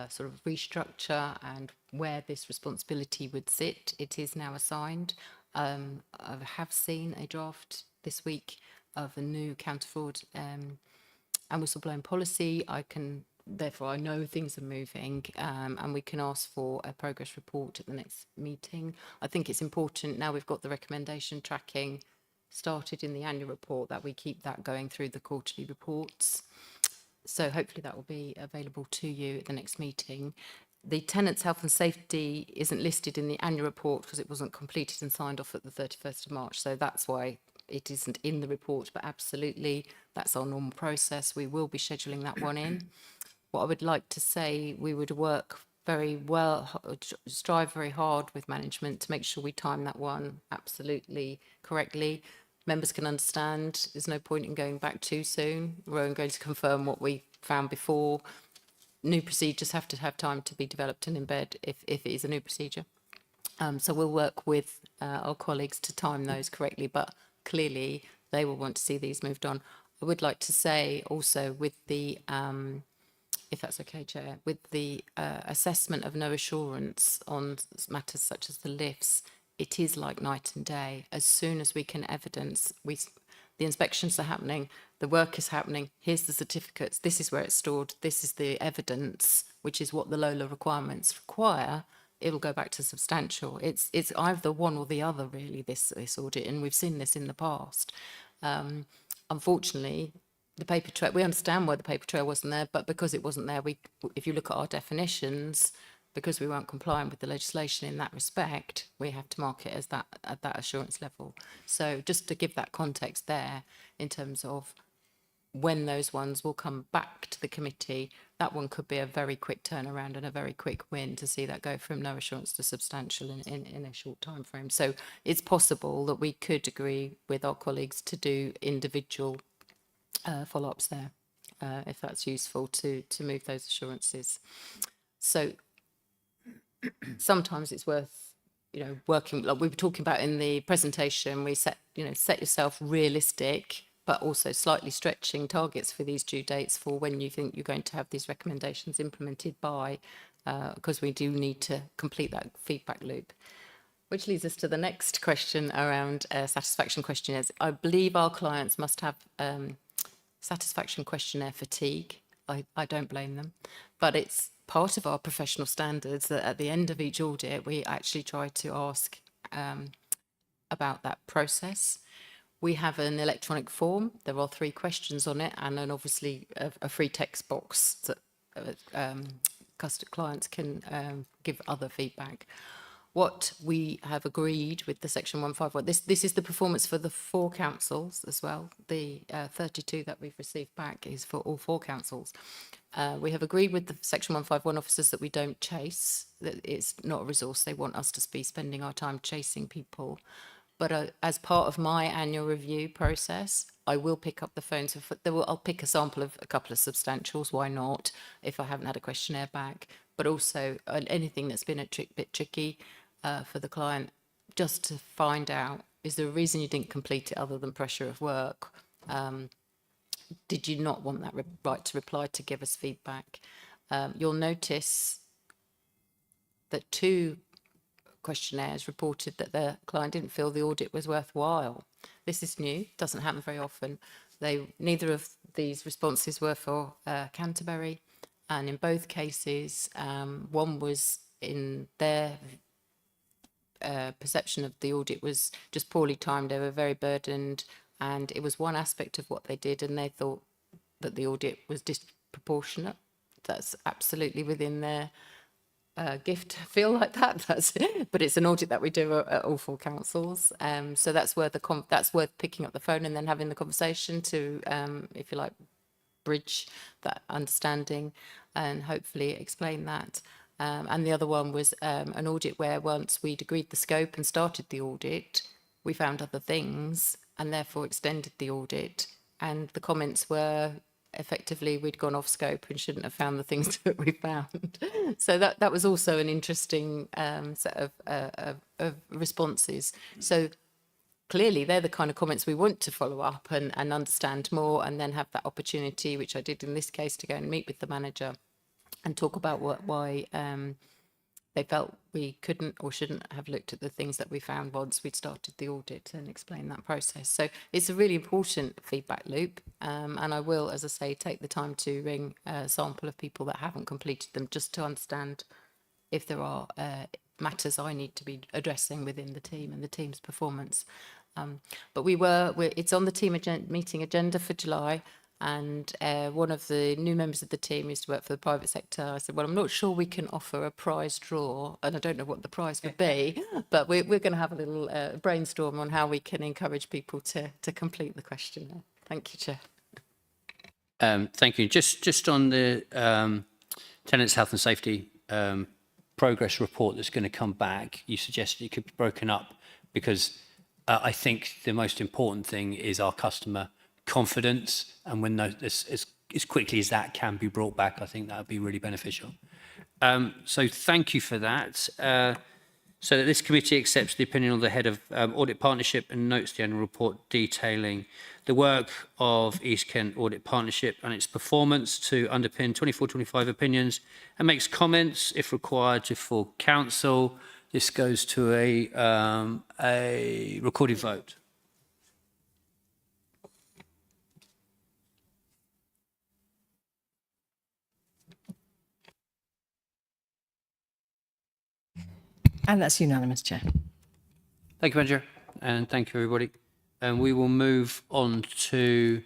sort of restructure and where this responsibility would sit. It is now assigned. I have seen a draft this week of a new counter fraud and whistleblowing policy. I can therefore I know things are moving, and we can ask for a progress report at the next meeting. I think it's important, now we've got the recommendation tracking started in the annual report, that we keep that going through the quarterly reports. So hopefully that will be available to you at the next meeting. The tenants' health and safety isn't listed in the annual report because it wasn't completed and signed off at the 31st of March. So that's why it isn't in the report, but absolutely that's our normal process. We will be scheduling that one in. What I would like to say, we would work very well, strive very hard with management to make sure we time that one absolutely correctly. Members can understand there's no point in going back too soon. We're going to confirm what we found before. New procedures have to have time to be developed and embed if it is a new procedure. So we'll work with our colleagues to time those correctly, but clearly they will want to see these moved on. I would like to say also with the, if that's okay, Chair, with the assessment of no assurance on matters such as the lifts, it is like night and day. As soon as we can evidence, the inspections are happening, the work is happening, here's the certificates, this is where it's stored, this is the evidence, which is what the LOLA requirements require, it'll go back to substantial. It's either one or the other, really, this audit, and we've seen this in the past. Unfortunately, the paper trail, we understand why the paper trail wasn't there, but because it wasn't there, if you look at our definitions, because we weren't complying with the legislation in that respect, we have to mark it as that at that assurance level. So just to give that context there in terms of when those ones will come back to the committee, that one could be a very quick turnaround and a very quick win to see that go from no assurance to substantial in a short time frame. So it's possible that we could agree with our colleagues to do individual follow-ups there, if that's useful to move those assurances. So sometimes it's worth, working, like we were talking about in the presentation, we set yourself realistic, but also slightly stretching targets for these due dates for when you think you're going to have these recommendations implemented by, because we do need to complete that feedback loop. Which leads us to the next question around satisfaction questionnaires. I believe our clients must have satisfaction questionnaire fatigue. I don't blame them, but it's part of our professional standards that at the end of each audit, we actually try to ask about that process. We have an electronic form. There are 3 questions on it, and then obviously a free text box that clients can give other feedback. What we have agreed with the Section 151, this is the performance for the 4 councils as well. The 32 that we've received back is for all 4 councils. We have agreed with the Section 151 officers that we don't chase, that it's not a resource. They want us to be spending our time chasing people. But as part of my annual review process, I will pick up the phone. So I'll pick a sample of a couple of substantials, why not, if I haven't had a questionnaire back. But also anything that's been a bit tricky for the client, just to find out, is there a reason you didn't complete it other than pressure of work? Did you not want that right to reply to give us feedback? You'll notice that 2 questionnaires reported that the client didn't feel the audit was worthwhile. This is new, doesn't happen very often. Neither of these responses were for Canterbury, and in both cases, one was in their perception of the audit was just poorly timed. They were very burdened, and it was one aspect of what they did, and they thought that the audit was disproportionate. That's absolutely within their gift to feel like that. But it's an audit that we do at all 4 councils. So that's worth picking up the phone and then having the conversation to, if you like, bridge that understanding and hopefully explain that. And the other one was an audit where once we'd agreed the scope and started the audit, we found other things and therefore extended the audit. And the comments were, effectively, we'd gone off scope and shouldn't have found the things that we found. So that was also an interesting set of responses. So clearly, they're the kind of comments we want to follow up and understand more, and then have that opportunity, which I did in this case, to go and meet with the manager and talk about why they felt we couldn't or shouldn't have looked at the things that we found once we'd started the audit and explained that process. So it's a really important feedback loop, and I will, as I say, take the time to ring a sample of people that haven't completed them just to understand if there are matters I need to be addressing within the team and the team's performance. But it's on the team meeting agenda for July. And one of the new members of the team used to work for the private sector. I said, well, I'm not sure we can offer a prize draw, and I don't know what the prize would be, but we're going to have a little brainstorm on how we can encourage people to complete the questionnaire. Thank you, Chair. Thank you. Just on the tenants' health and safety progress report that's going to come back, you suggested it could be broken up because I think the most important thing is our customer confidence, and when as quickly as that can be brought back, I think that would be really beneficial. So thank you for that. So that this committee accepts the opinion of the head of Audit Partnership and notes the annual report detailing the work of East Kent Audit Partnership and its performance to underpin 24-25 opinions, and makes comments, if required, to full council. This goes to a recorded vote. And that's unanimous, Chair. Thank you, Manager, and thank you, everybody. And we will move on to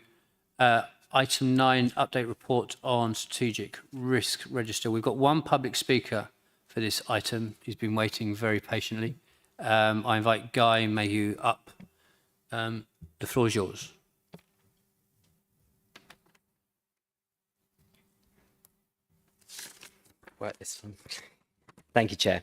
item 9, update report on strategic risk register. We've got one public speaker for this item. He's been waiting very patiently. I invite Guy Mayhew up. The floor is yours. Work this one. Thank you, Chair.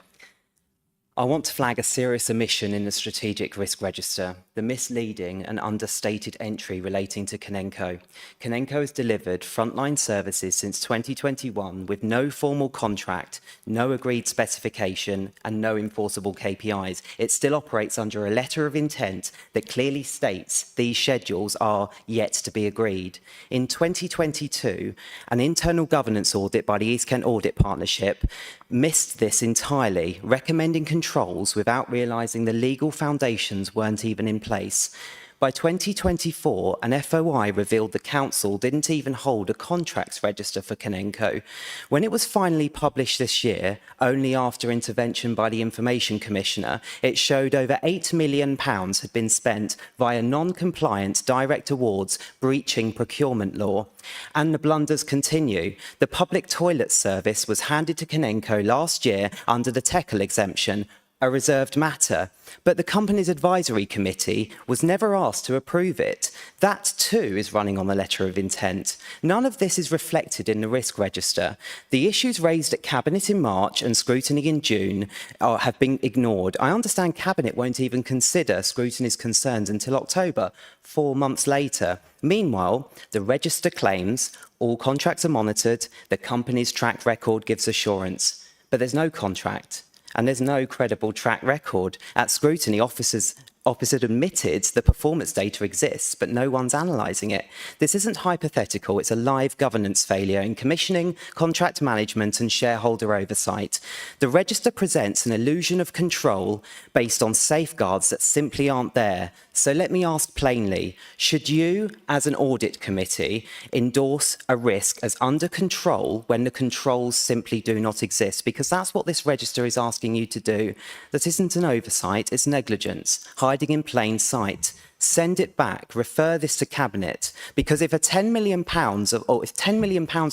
I want to flag a serious omission in the strategic risk register, the misleading and understated entry relating to Kanenko. Kanenko has delivered frontline services since 2021 with no formal contract, no agreed specification and no enforceable KPIs. It still operates under a letter of intent that clearly states these schedules are yet to be agreed. In 2022, an internal governance audit by the East Kent Audit Partnership missed this entirely, recommending controls without realising the legal foundations weren't even in place. By 2024, an FOI revealed the council didn't even hold a contracts register for Kanenko. When it was finally published this year, only after intervention by the Information Commissioner, it showed over £8 million had been spent via non-compliant direct awards breaching procurement law. And the blunders continue. The public toilet service was handed to Kanenko last year under the TECL exemption, a reserved matter, but the company's advisory committee was never asked to approve it. That too is running on the letter of intent. None of this is reflected in the risk register. The issues raised at Cabinet in March and scrutiny in June have been ignored. I understand Cabinet won't even consider scrutiny's concerns until October, 4 months later. Meanwhile, the register claims all contracts are monitored, the company's track record gives assurance, but there's no contract. And there's no credible track record. At scrutiny, officers admitted the performance data exists, but no one's analysing it. This isn't hypothetical, it's a live governance failure in commissioning, contract management and shareholder oversight. The register presents an illusion of control based on safeguards that simply aren't there. So let me ask plainly, should you, as an audit committee, endorse a risk as under control when the controls simply do not exist? Because that's what this register is asking you to do. That isn't an oversight, it's negligence, hiding in plain sight. Send it back, refer this to Cabinet, because if £10 million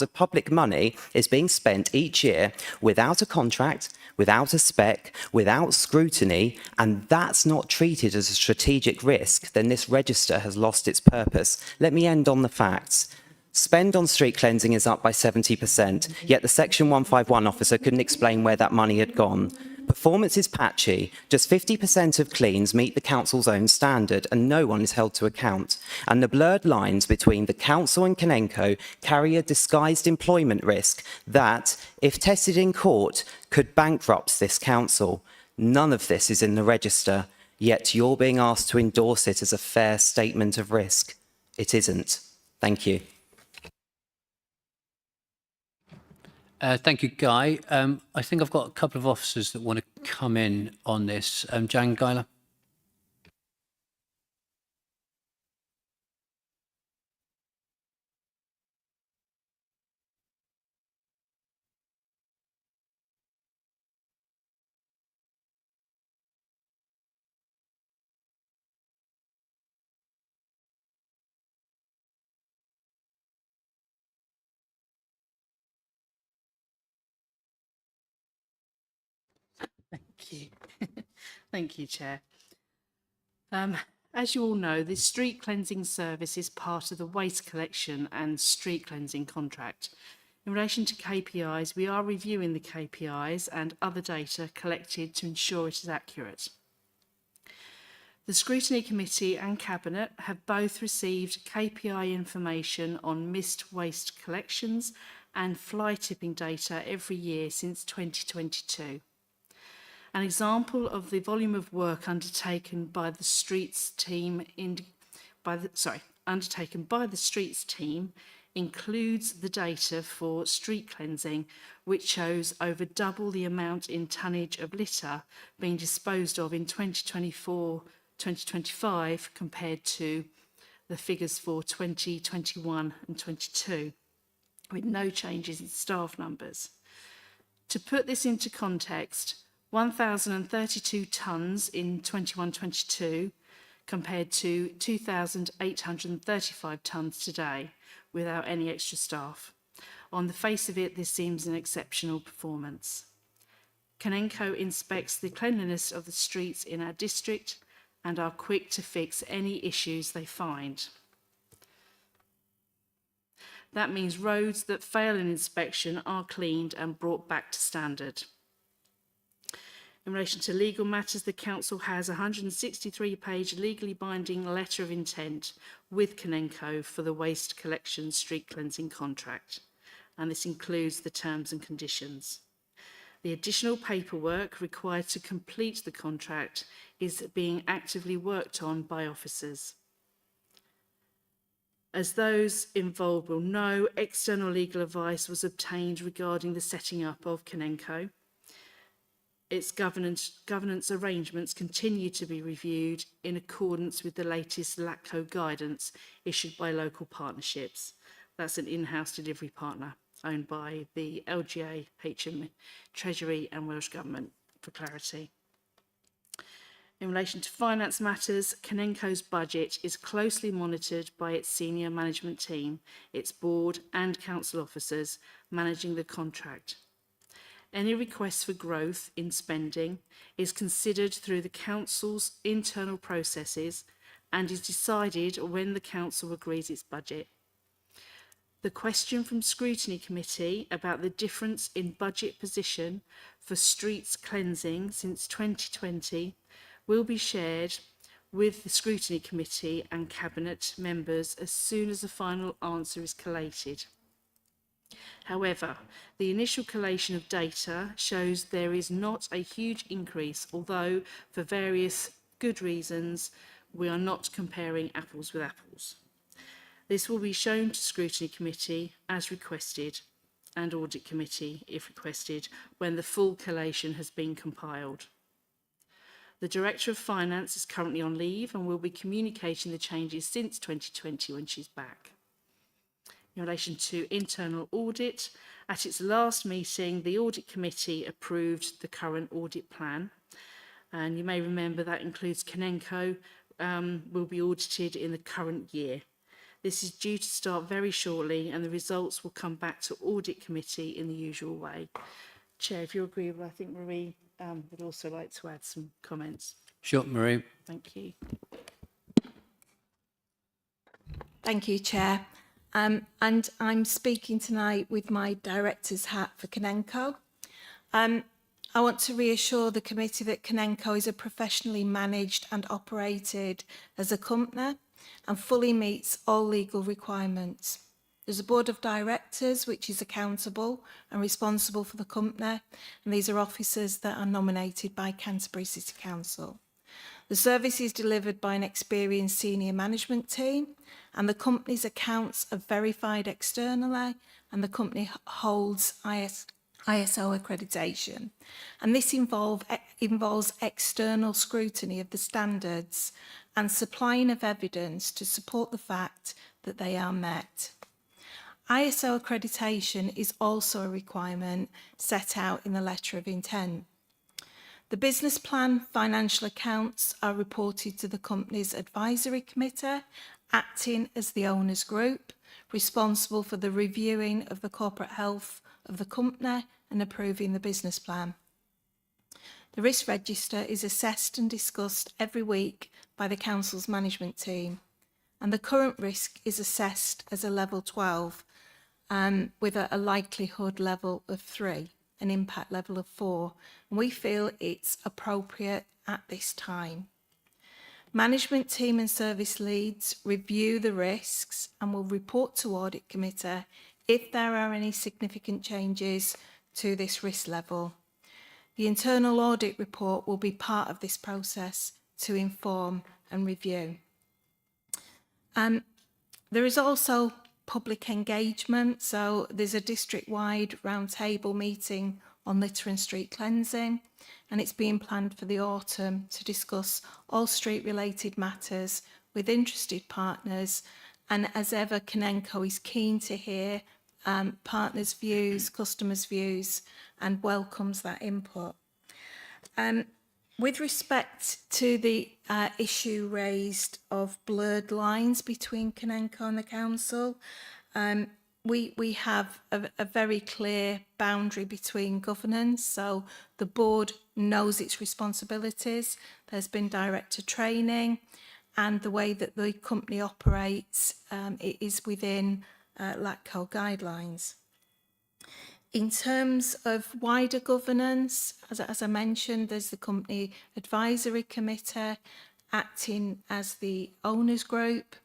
of public money is being spent each year without a contract, without a spec, without scrutiny, and that's not treated as a strategic risk, then this register has lost its purpose. Let me end on the facts. Spend on street cleansing is up by 70%, yet the Section 151 officer couldn't explain where that money had gone. Performance is patchy. Just 50% of cleans meet the council's own standard and no one is held to account. And the blurred lines between the council and Kanenko carry a disguised employment risk that, if tested in court, could bankrupt this council. None of this is in the register, yet you're being asked to endorse it as a fair statement of risk. It isn't. Thank you. Thank you, Guy. I think I've got a couple of officers that want to come in on this. Jan Geiler. Thank you. Thank you, Chair. As you all know, the street cleansing service is part of the waste collection and street cleansing contract. In relation to KPIs, we are reviewing the KPIs and other data collected to ensure it is accurate. The Scrutiny Committee and Cabinet have both received KPI information on missed waste collections and fly tipping data every year since 2022. An example of the volume of work undertaken by the streets team includes the data for street cleansing, which shows over double the amount in tonnage of litter being disposed of in 2024-2025 compared to the figures for 2021 and 22, with no changes in staff numbers. To put this into context, 1,032 tonnes in 21-22 compared to 2,835 tonnes today without any extra staff. On the face of it, this seems an exceptional performance. Canenco inspects the cleanliness of the streets in our district and are quick to fix any issues they find. That means roads that fail an inspection are cleaned and brought back to standard. In relation to legal matters, the Council has a 163-page legally binding letter of intent with Canenco for the waste collection street cleansing contract, and this includes the terms and conditions. The additional paperwork required to complete the contract is being actively worked on by officers. As those involved will know, external legal advice was obtained regarding the setting up of Canenco. Its governance arrangements continue to be reviewed in accordance with the latest LATCO guidance issued by local partnerships. That's an in-house delivery partner owned by the LGA, HM, Treasury and Welsh Government, for clarity. In relation to finance matters, Canenco's budget is closely monitored by its senior management team, its board and council officers managing the contract. Any request for growth in spending is considered through the Council's internal processes and is decided when the Council agrees its budget. The question from Scrutiny Committee about the difference in budget position for streets cleansing since 2020 will be shared with the Scrutiny Committee and Cabinet members as soon as the final answer is collated. However, the initial collation of data shows there is not a huge increase, although for various good reasons, we are not comparing apples with apples. This will be shown to Scrutiny Committee as requested and Audit Committee if requested when the full collation has been compiled. The Director of Finance is currently on leave and will be communicating the changes since 2020 when she's back. In relation to internal audit, at its last meeting, the Audit Committee approved the current audit plan. And you may remember that includes Canenco will be audited in the current year. This is due to start very shortly and the results will come back to Audit Committee in the usual way. Chair, if you agree, I think Marie would also like to add some comments. Sure, Marie. Thank you. Thank you, Chair. And I'm speaking tonight with my director's hat for Canenco. I want to reassure the committee that Canenco is a professionally managed and operated as a company and fully meets all legal requirements. There's a board of directors which is accountable and responsible for the company, and these are officers that are nominated by Canterbury City Council. The service is delivered by an experienced senior management team, and the company's accounts are verified externally and the company holds ISO accreditation. And this involves external scrutiny of the standards and supplying of evidence to support the fact that they are met. ISO accreditation is also a requirement set out in the letter of intent. The business plan financial accounts are reported to the company's advisory committee, acting as the owners group, responsible for the reviewing of the corporate health of the company and approving the business plan. The risk register is assessed and discussed every week by the council's management team, and the current risk is assessed as a level 12 with a likelihood level of 3, an impact level of 4. And we feel it's appropriate at this time. Management team and service leads review the risks and will report to Audit Committee if there are any significant changes to this risk level. The internal audit report will be part of this process to inform and review. There is also public engagement, so there's a district-wide roundtable meeting on litter and street cleansing, and it's being planned for the autumn to discuss all street-related matters with interested partners. And as ever, Canenco is keen to hear partners' views, customers' views, and welcomes that input. With respect to the issue raised of blurred lines between Canenco and the council, we have a very clear boundary between governance, so the board knows its responsibilities. There's been director training, and the way that the company operates it is within LATCO guidelines. In terms of wider governance, as I mentioned, there's the company advisory committee acting as the owners group,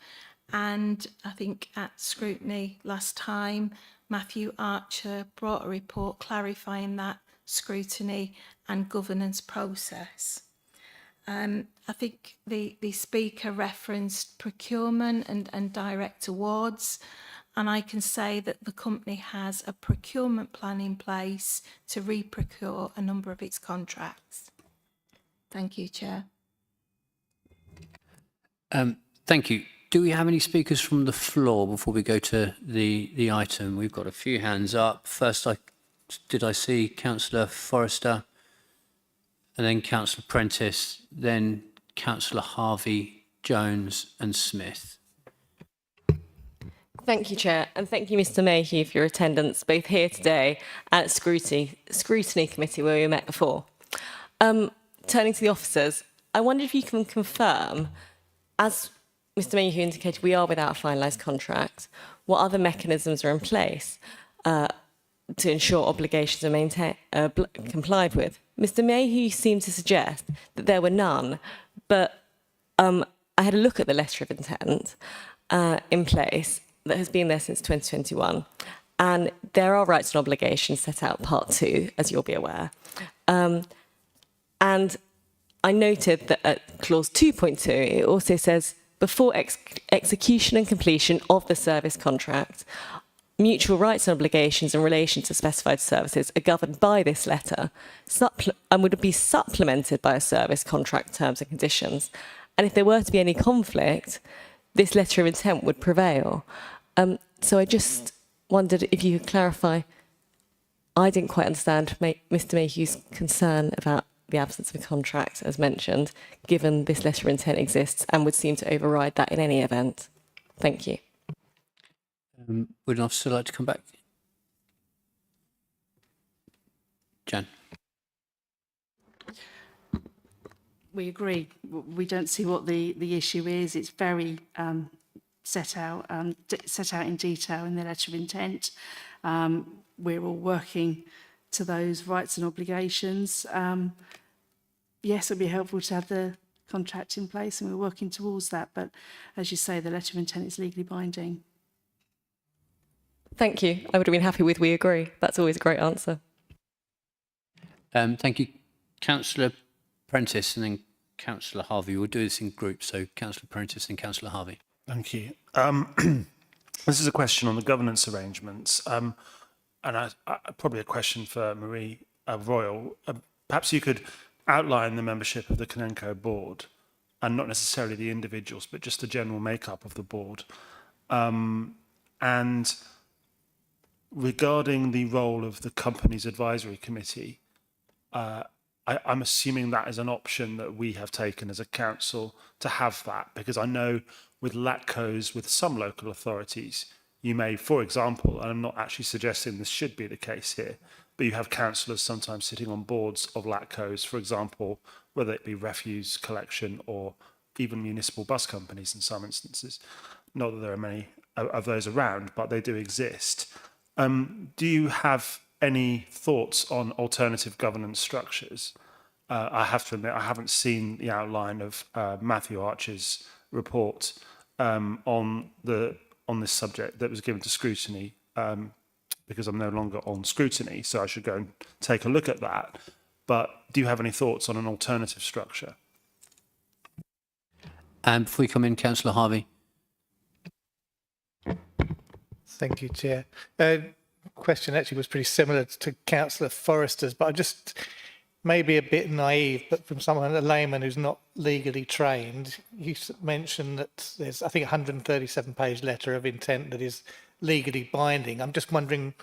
and I think at scrutiny last time, Matthew Archer brought a report clarifying that scrutiny and governance process. I think the speaker referenced procurement and direct awards, and I can say that the company has a procurement plan in place to re-procure a number of its contracts. Thank you, Chair. Thank you. Do we have any speakers from the floor before we go to the item? We've got a few hands up. First, did I see Councillor Forrester, and then Councillor Prentice, then Councillor Harvey, Jones and Smith. Thank you, Chair, and thank you, Mr Mayhew, for your attendance, both here today and at Scrutiny Committee, where we met before. Turning to the officers, I wonder if you can confirm, as Mr Mayhew indicated, we are without a finalised contract, what other mechanisms are in place to ensure obligations are complied with? Mr Mayhew seemed to suggest that there were none, but I had a look at the letter of intent in place that has been there since 2021, and there are rights and obligations set out part 2, as you'll be aware. And I noted that at clause 2.2, it also says, before execution and completion of the service contract, mutual rights and obligations in relation to specified services are governed by this letter and would be supplemented by a service contract terms and conditions. And if there were to be any conflict, this letter of intent would prevail. So I just wondered if you could clarify. I didn't quite understand Mr Mayhew's concern about the absence of a contract, as mentioned, given this letter of intent exists and would seem to override that in any event. Thank you. Would an officer like to come back? Jan. We agree. We don't see what the issue is. It's very set out in detail in the letter of intent. We're all working to those rights and obligations. Yes, it'd be helpful to have the contract in place, and we're working towards that. But as you say, the letter of intent is legally binding. Thank you. I would have been happy with we agree. That's always a great answer. Thank you. Councillor Prentice and then Councillor Harvey. We'll do this in groups. So Councillor Prentice and Councillor Harvey. Thank you. This is a question on the governance arrangements, and probably a question for Marie Royal. Perhaps you could outline the membership of the Canenco board, and not necessarily the individuals, but just the general makeup of the board. And regarding the role of the company's advisory committee, I'm assuming that is an option that we have taken as a council to have that, because I know with LATCOs, with some local authorities, you may, for example, and I'm not actually suggesting this should be the case here, but you have councillors sometimes sitting on boards of LATCOs, for example, whether it be refuse collection or even municipal bus companies in some instances. Not that there are many of those around, but they do exist. Do you have any thoughts on alternative governance structures? I have to admit, I haven't seen the outline of Matthew Archer's report on this subject that was given to scrutiny, because I'm no longer on scrutiny, so I should go and take a look at that. But do you have any thoughts on an alternative structure? And before we come in, Councillor Harvey. Thank you, Chair. Question actually was pretty similar to Councillor Forrester's, but I just maybe a bit naive, but from someone, a layman who's not legally trained, you mentioned that there's, I think, a 137-page letter of intent that is legally binding. I'm just wondering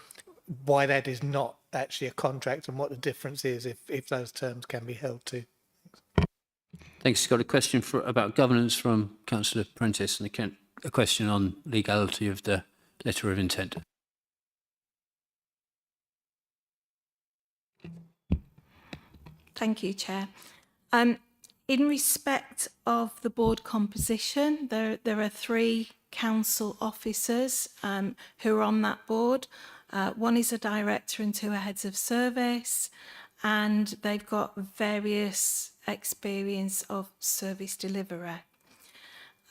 why that is not actually a contract and what the difference is if those terms can be held to. Thanks. Got a question about governance from Councillor Prentice, and a question on legality of the letter of intent. Thank you, Chair. In respect of the board composition, there are 3 council officers who are on that board. One is a director and 2 are heads of service, and they've got various experience of service delivery.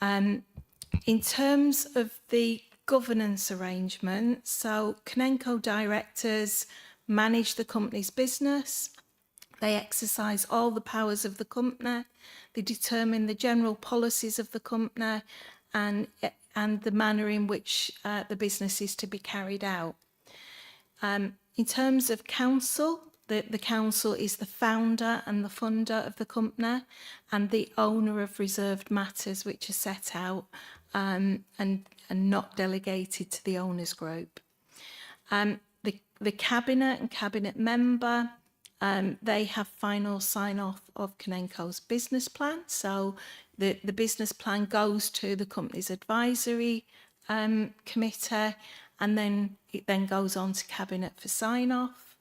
In terms of the governance arrangement, so Canenco directors manage the company's business. They exercise all the powers of the company. They determine the general policies of the company and the manner in which the business is to be carried out. In terms of council, the council is the founder and the funder of the company and the owner of reserved matters which are set out and not delegated to the owners group. The cabinet and cabinet member, they have final sign-off of Canenco's business plan. So the business plan goes to the company's advisory committee, and then it then goes on to cabinet for sign-off.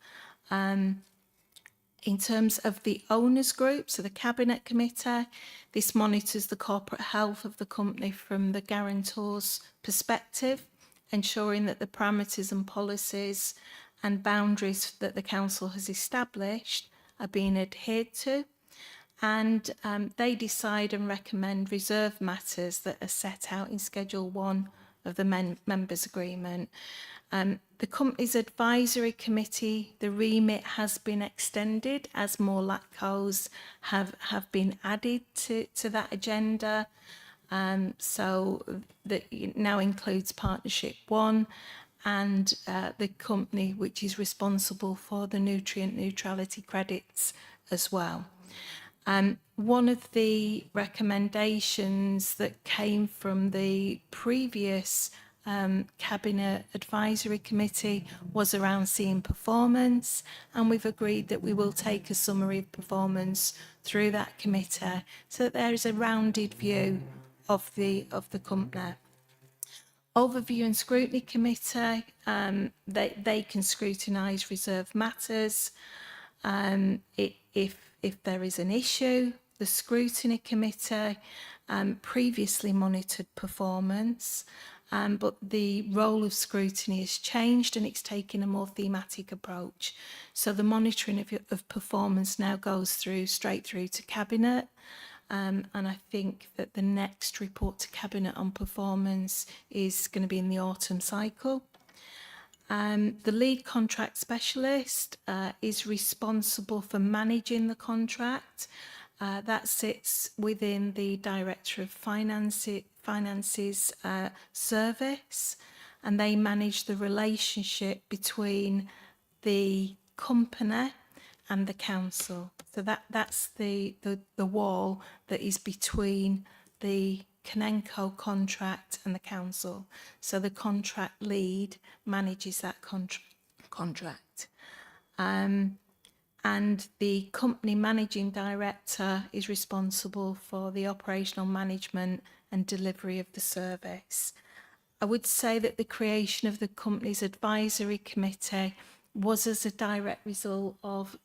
In terms of the owners group, so the cabinet committee, this monitors the corporate health of the company from the guarantor's perspective, ensuring that the parameters and policies and boundaries that the council has established are being adhered to, and they decide and recommend reserve matters that are set out in Schedule 1 of the members' agreement. The company's advisory committee, the remit has been extended as more LATCOs have been added to that agenda. So that it now includes Partnership 1 and the company which is responsible for the nutrient neutrality credits as well. One of the recommendations that came from the previous Cabinet Advisory Committee was around seeing performance, and we've agreed that we will take a summary of performance through that committee so that there is a rounded view of the company. Overview and Scrutiny Committee, they can scrutinise reserved matters if there is an issue. The Scrutiny Committee previously monitored performance, but the role of scrutiny has changed and it's taken a more thematic approach. So the monitoring of performance now goes straight through to Cabinet. And I think that the next report to Cabinet on performance is going to be in the autumn cycle. The lead contract specialist is responsible for managing the contract. That sits within the Director of Finance's service. and they manage the relationship between the company and the council. So that's the wall that is between the Canenco contract and the council. So the contract lead manages that contract. And the company managing director is responsible for the operational management and delivery of the service. I would say that the creation of the company's advisory committee was as a direct result of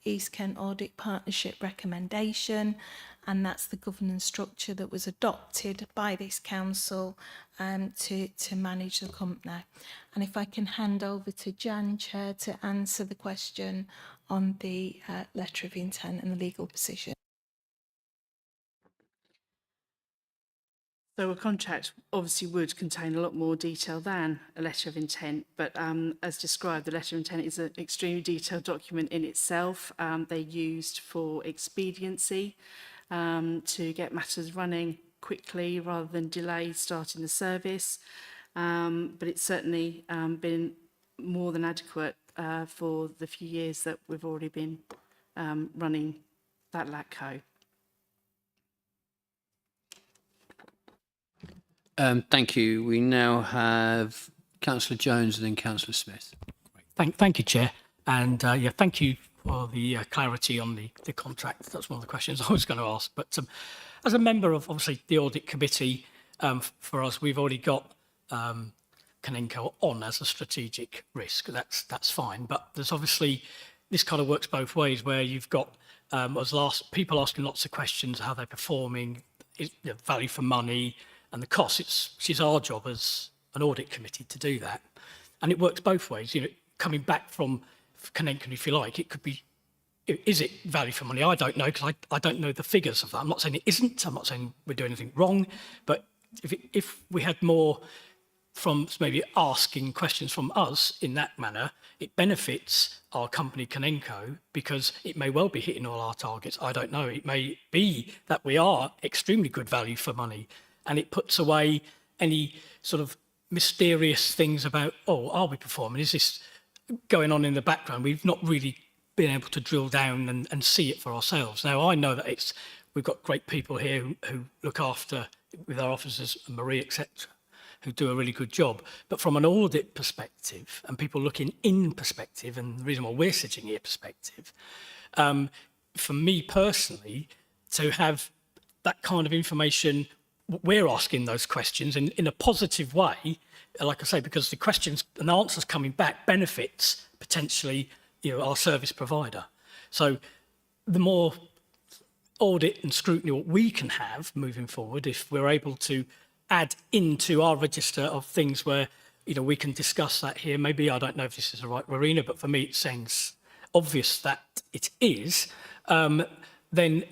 East Kent Audit Partnership recommendation, and that's the governance structure that was adopted by this council to manage the company. And if I can hand over to Jan, Chair, to answer the question on the letter of intent and the legal position. So a contract obviously would contain a lot more detail than a letter of intent, but as described, the letter of intent is an extremely detailed document in itself. They're used for expediency, to get matters running quickly rather than delay starting the service. But it's certainly been more than adequate for the few years that we've already been running that LATCO. Thank you. We now have Councillor Jones and then Councillor Smith. Thank you, Chair. And yeah, thank you for the clarity on the contract. That's one of the questions I was going to ask. But as a member of, obviously, the Audit Committee, for us, we've already got Canenco on as a strategic risk. That's fine. But there's obviously, this kind of works both ways, where you've got people asking lots of questions, how they're performing, value for money, and the cost. It's our job as an audit committee to do that. And it works both ways. You know, coming back from Canenco, if you like, it could be, is it value for money? I don't know, because I don't know the figures of that. I'm not saying it isn't. I'm not saying we're doing anything wrong. But if we had more from maybe asking questions from us in that manner, it benefits our company Canenco, because it may well be hitting all our targets. I don't know. It may be that we are extremely good value for money, and it puts away any sort of mysterious things about, oh, are we performing? Is this going on in the background? We've not really been able to drill down and see it for ourselves. Now, I know that we've got great people here who look after, with our officers, Marie, etc., who do a really good job. But from an audit perspective, and people looking in perspective, and the reason why we're sitting here perspective, for me personally, to have that kind of information, we're asking those questions in a positive way, like I say, because the questions and answers coming back benefits potentially, our service provider. So the more audit and scrutiny what we can have moving forward, if we're able to add into our register of things where, we can discuss that here. Maybe, I don't know if this is the right arena, but for me it seems obvious that it is. Then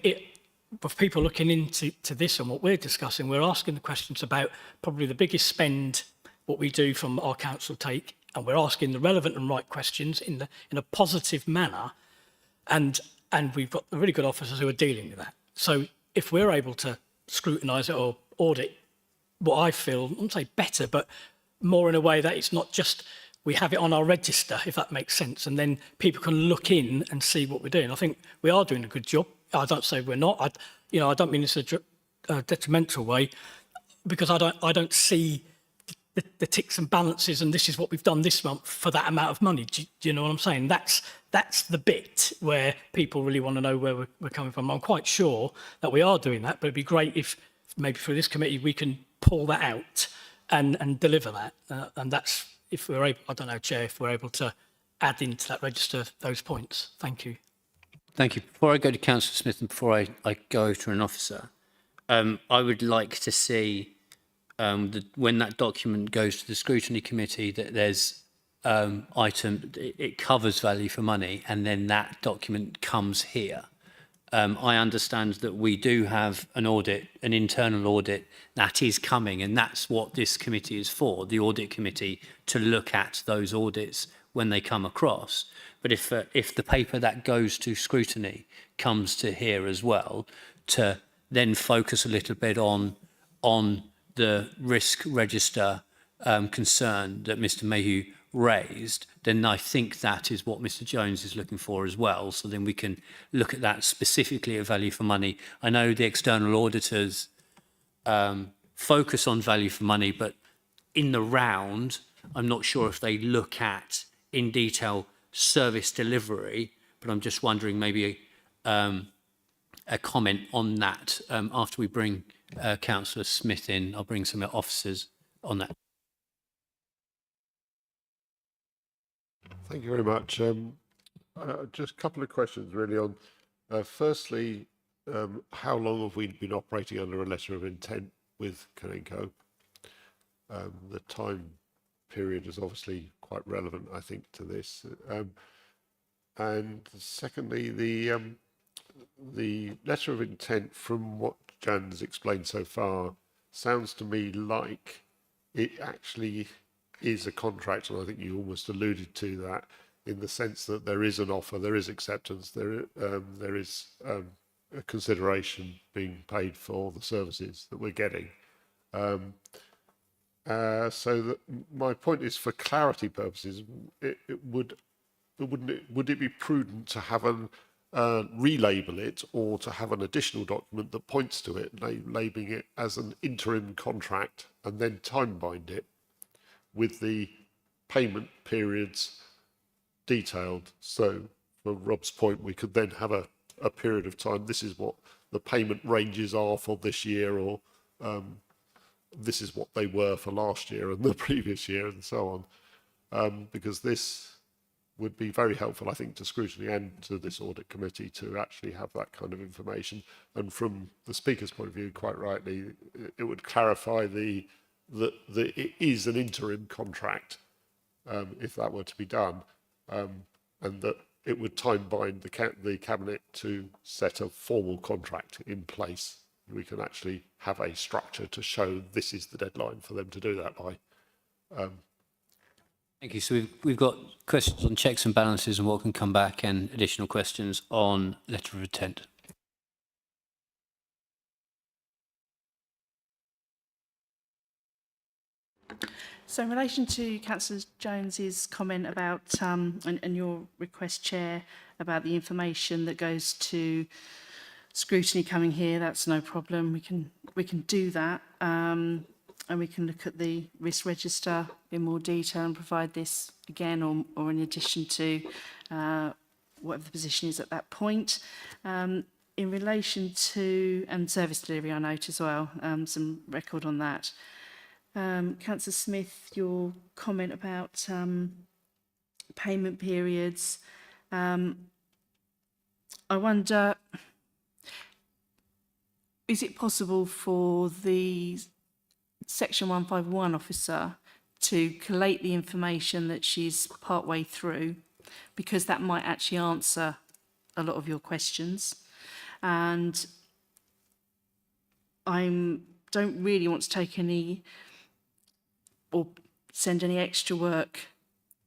with people looking into this and what we're discussing, we're asking the questions about probably the biggest spend what we do from our council take, and we're asking the relevant and right questions in a positive manner, and we've got really good officers who are dealing with that. So if we're able to scrutinise it or audit what I feel, I won't say better, but more in a way that it's not just we have it on our register, if that makes sense, and then people can look in and see what we're doing. I think we are doing a good job. I don't say we're not. I don't mean this in a detrimental way, because I don't see the ticks and balances, and this is what we've done this month for that amount of money. Do you know what I'm saying? That's the bit where people really want to know where we're coming from. I'm quite sure that we are doing that, but it'd be great if maybe through this committee we can pull that out and deliver that. And that's, if we're able, I don't know, Chair, if we're able to add into that register those points. Thank you. Thank you. Before I go to Councillor Smith and before I go to an officer, I would like to see when that document goes to the scrutiny committee that there's it covers value for money, and then that document comes here. I understand that we do have an audit, an internal audit that is coming, and that's what this committee is for, the audit committee, to look at those audits when they come across. But if the paper that goes to scrutiny comes to here as well, to then focus a little bit on the risk register concern that Mr Mayhew raised, then I think that is what Mr Jones is looking for as well. So then we can look at that specifically at value for money. I know the external auditors focus on value for money, but in the round, I'm not sure if they look at in detail service delivery, but I'm just wondering maybe a comment on that after we bring Councillor Smith in. I'll bring some officers on that. Thank you very much. Just a couple of questions really on, firstly, how long have we been operating under a letter of intent with Kanenko? The time period is obviously quite relevant, I think, to this. And secondly, the letter of intent, from what Jan's explained so far, sounds to me like it actually is a contract, and I think you almost alluded to that, in the sense that there is an offer, there is acceptance, there is a consideration being paid for the services that we're getting. So that my point is, for clarity purposes, would it be prudent to have relabel it, or to have an additional document that points to it, labelling it as an interim contract, and then time bind it with the payment periods detailed? So for Rob's point, we could then have a period of time. This is what the payment ranges are for this year, or this is what they were for last year and the previous year, and so on. Because this would be very helpful, I think, to scrutiny and to this audit committee to actually have that kind of information. And from the speaker's point of view, quite rightly, it would clarify that it is an interim contract, if that were to be done, and that it would time bind the cabinet to set a formal contract in place. We can actually have a structure to show this is the deadline for them to do that by. Thank you. So we've got questions on checks and balances and what can come back, and additional questions on letter of intent. So in relation to Councillor Jones's comment about, and your request, Chair, about the information that goes to scrutiny coming here, that's no problem. We can do that. And we can look at the risk register in more detail and provide this again, or in addition to whatever the position is at that point. In relation to, and service delivery, I note as well, some record on that. Councillor Smith, your comment about payment periods. I wonder, is it possible for the Section 151 officer to collate the information that she's partway through, because that might actually answer a lot of your questions. And I don't really want to take any or send any extra work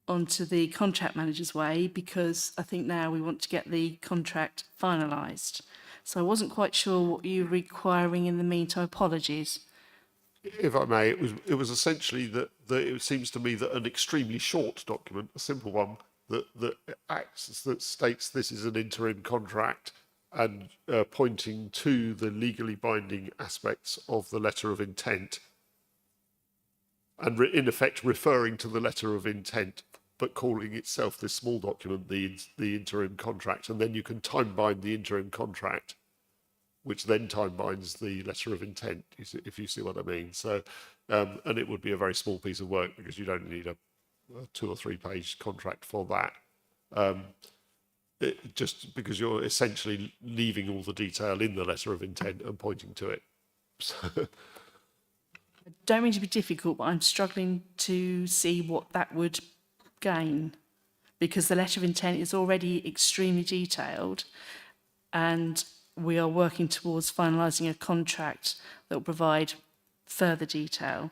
onto the contract manager's way, because I think now we want to get the contract finalised. So I wasn't quite sure what you were requiring in the meantime. Apologies. If I may, it was essentially that it seems to me that an extremely short document, a simple one, that states this is an interim contract, and pointing to the legally binding aspects of the letter of intent, and in effect referring to the letter of intent, but calling itself, this small document, the interim contract, and then you can time bind the interim contract, which then time binds the letter of intent, if you see what I mean. So, and it would be a very small piece of work, because you don't need a 2 or 3 page contract for that. Just because you're essentially leaving all the detail in the letter of intent and pointing to it. I don't mean to be difficult, but I'm struggling to see what that would gain, because the letter of intent is already extremely detailed, and we are working towards finalising a contract that will provide further detail.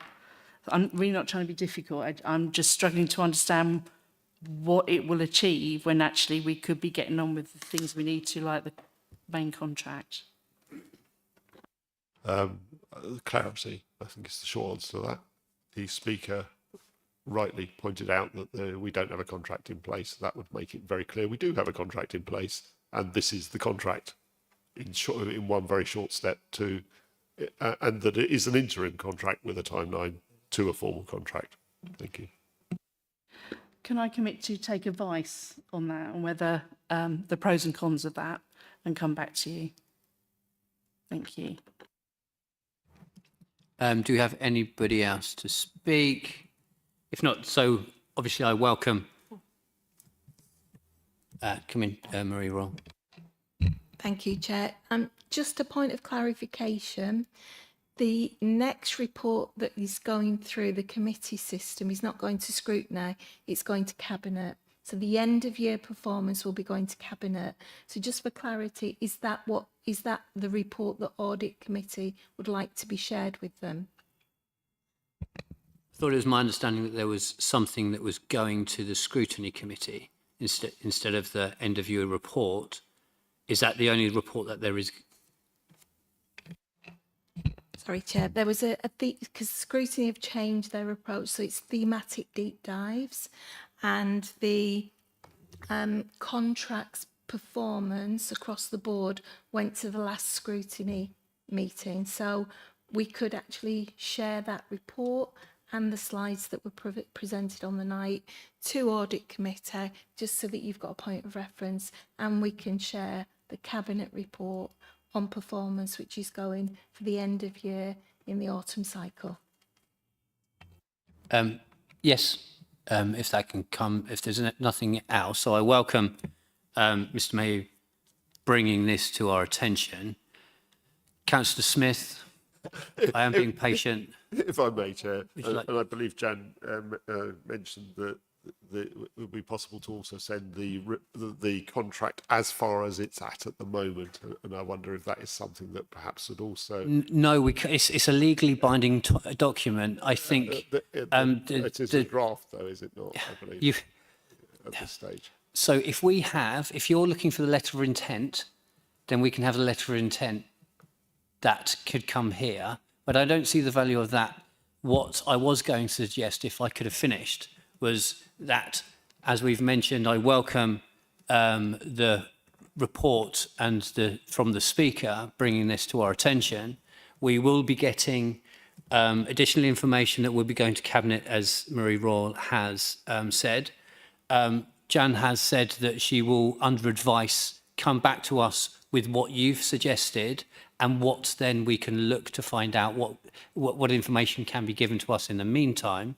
I'm really not trying to be difficult. I'm just struggling to understand what it will achieve when actually we could be getting on with the things we need to, like the main contract. Clarity, I think, is the short answer to that. the speaker rightly pointed out that we don't have a contract in place. That would make it very clear we do have a contract in place, and this is the contract in one very short step to, and that it is an interim contract with a timeline to a formal contract. Thank you. Can I commit to take advice on that, on whether the pros and cons of that, and come back to you? Thank you. Do we have anybody else to speak? If not, so obviously I welcome. Come in, Marie Roll. Thank you, Chair. Just a point of clarification. The next report that is going through the committee system is not going to scrutiny, it's going to Cabinet. So the end of year performance will be going to Cabinet. So just for clarity, is that the report the Audit Committee would like to be shared with them? I thought it was my understanding that there was something that was going to the Scrutiny Committee instead of the end of year report. Is that the only report that there is? Sorry, Chair. There was because Scrutiny have changed their approach, so it's thematic deep dives, and the contracts performance across the board went to the last Scrutiny meeting. So we could actually share that report and the slides that were presented on the night to Audit Committee, just so that you've got a point of reference, and we can share the Cabinet report on performance, which is going for the end of year in the autumn cycle. Yes, if that can come, if there's nothing else. So I welcome Mr. Mayhew bringing this to our attention. Councillor Smith, I am being patient. If I may, Chair, and I believe Jan mentioned that it would be possible to also send the contract as far as it's at the moment, and I wonder if that is something that perhaps would also. No, it's a legally binding document. I think it is a draft, though, is it not? I believe at this stage. So if you're looking for the letter of intent, then we can have the letter of intent that could come here. But I don't see the value of that. What I was going to suggest, if I could have finished, was that, as we've mentioned, I welcome the report and from the speaker bringing this to our attention. We will be getting additional information that will be going to Cabinet, as Marie Royal has said. Jan has said that she will, under advice, come back to us with what you've suggested, and what then we can look to find out what information can be given to us in the meantime.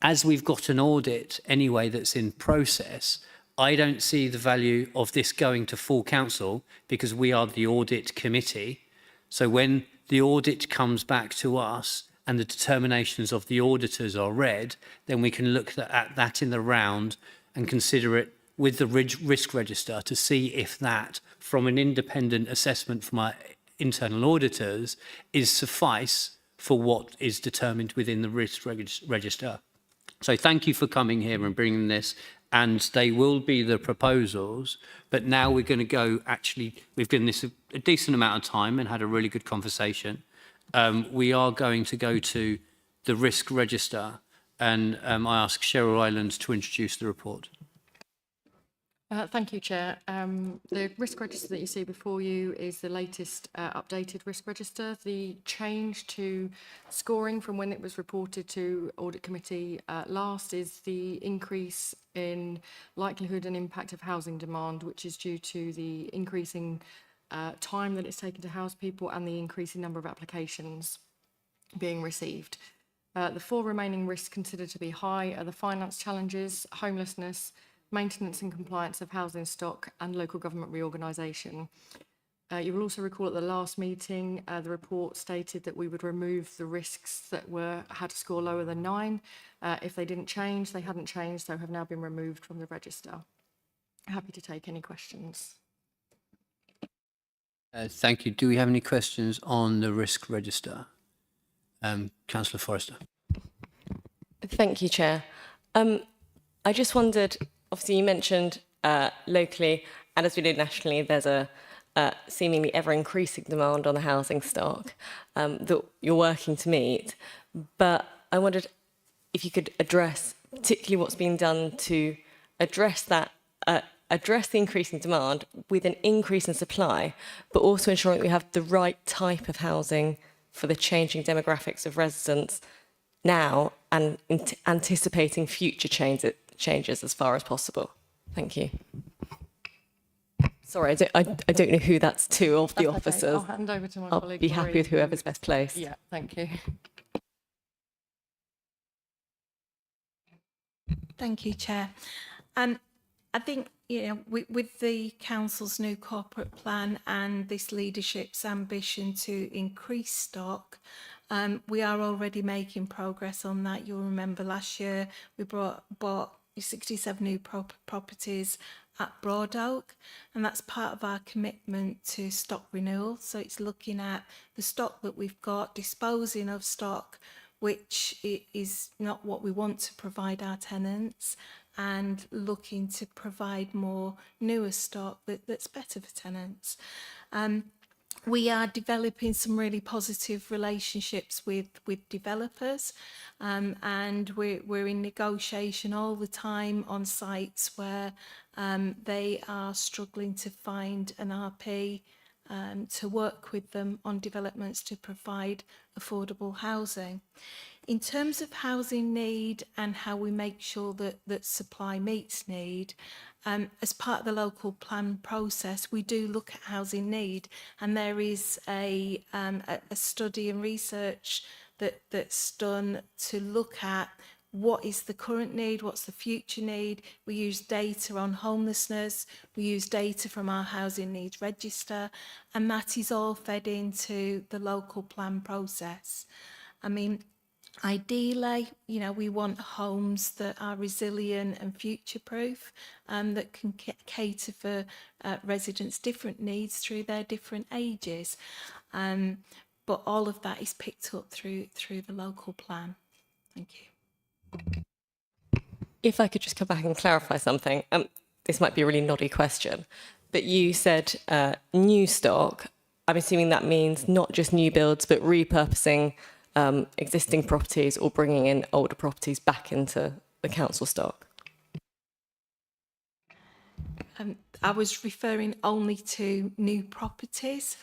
As we've got an audit anyway that's in process, I don't see the value of this going to full council, because we are the audit committee. So when the audit comes back to us and the determinations of the auditors are read, then we can look at that in the round and consider it with the risk register to see if that, from an independent assessment from our internal auditors, is suffice for what is determined within the risk register. So thank you for coming here and bringing this, and they will be the proposals, but now we're going to go, actually, we've given this a decent amount of time and had a really good conversation. We are going to go to the risk register, and I ask Cheryl Island to introduce the report. Thank you, Chair. The risk register that you see before you is the latest updated risk register. The change to scoring from when it was reported to Audit Committee last is the increase in likelihood and impact of housing demand, which is due to the increasing time that it's taken to house people and the increasing number of applications being received. The four remaining risks considered to be high are the finance challenges, homelessness, maintenance and compliance of housing stock, and local government reorganisation. You will also recall at the last meeting, the report stated that we would remove the risks that had a score lower than 9. If they didn't change, they hadn't changed, so have now been removed from the register. Happy to take any questions. Thank you. Do we have any questions on the risk register? Councillor Forrester. Thank you, Chair. I just wondered, obviously you mentioned locally, and as we do nationally, there's a seemingly ever-increasing demand on the housing stock that you're working to meet. But I wondered if you could address particularly what's being done to address that, address the increasing demand with an increase in supply, but also ensuring that we have the right type of housing for the changing demographics of residents now and anticipating future changes as far as possible. Thank you. Sorry, I don't know who that's to of the That's okay. officers. I'll hand over to my I'll colleague. be happy Marie, with whoever's best placed. Yeah, thank you. Thank you, Chair. I think, you know, with the council's new corporate plan and this leadership's ambition to increase stock, we are already making progress on that. You'll remember last year we bought 67 new properties at Broadoak, and that's part of our commitment to stock renewal. So it's looking at the stock that we've got, disposing of stock which is not what we want to provide our tenants, and looking to provide more newer stock that's better for tenants. We are developing some really positive relationships with developers, and we're in negotiation all the time on sites where they are struggling to find an RP to work with them on developments to provide affordable housing. In terms of housing need and how we make sure that supply meets need, as part of the local plan process, we do look at housing need, and there is a study and research that's done to look at what is the current need, what's the future need. We use data on homelessness, we use data from our housing needs register, and that is all fed into the local plan process. I mean, ideally, you know, we want homes that are resilient and future-proof, that can cater for residents' different needs through their different ages. But all of that is picked up through the local plan. Thank you. If I could just come back and clarify something, this might be a really noddy question, but you said new stock. I'm assuming that means not just new builds, but repurposing existing properties or bringing in older properties back into the council stock. I was referring only to new properties.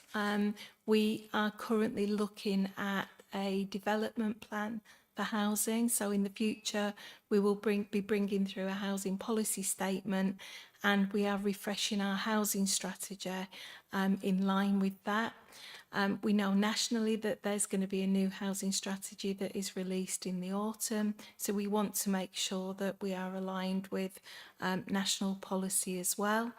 We are currently looking at a development plan for housing. So in the future, we will be bringing through a housing policy statement, and we are refreshing our housing strategy in line with that. We know nationally that there's going to be a new housing strategy that is released in the autumn. So we want to make sure that we are aligned with national policy as well.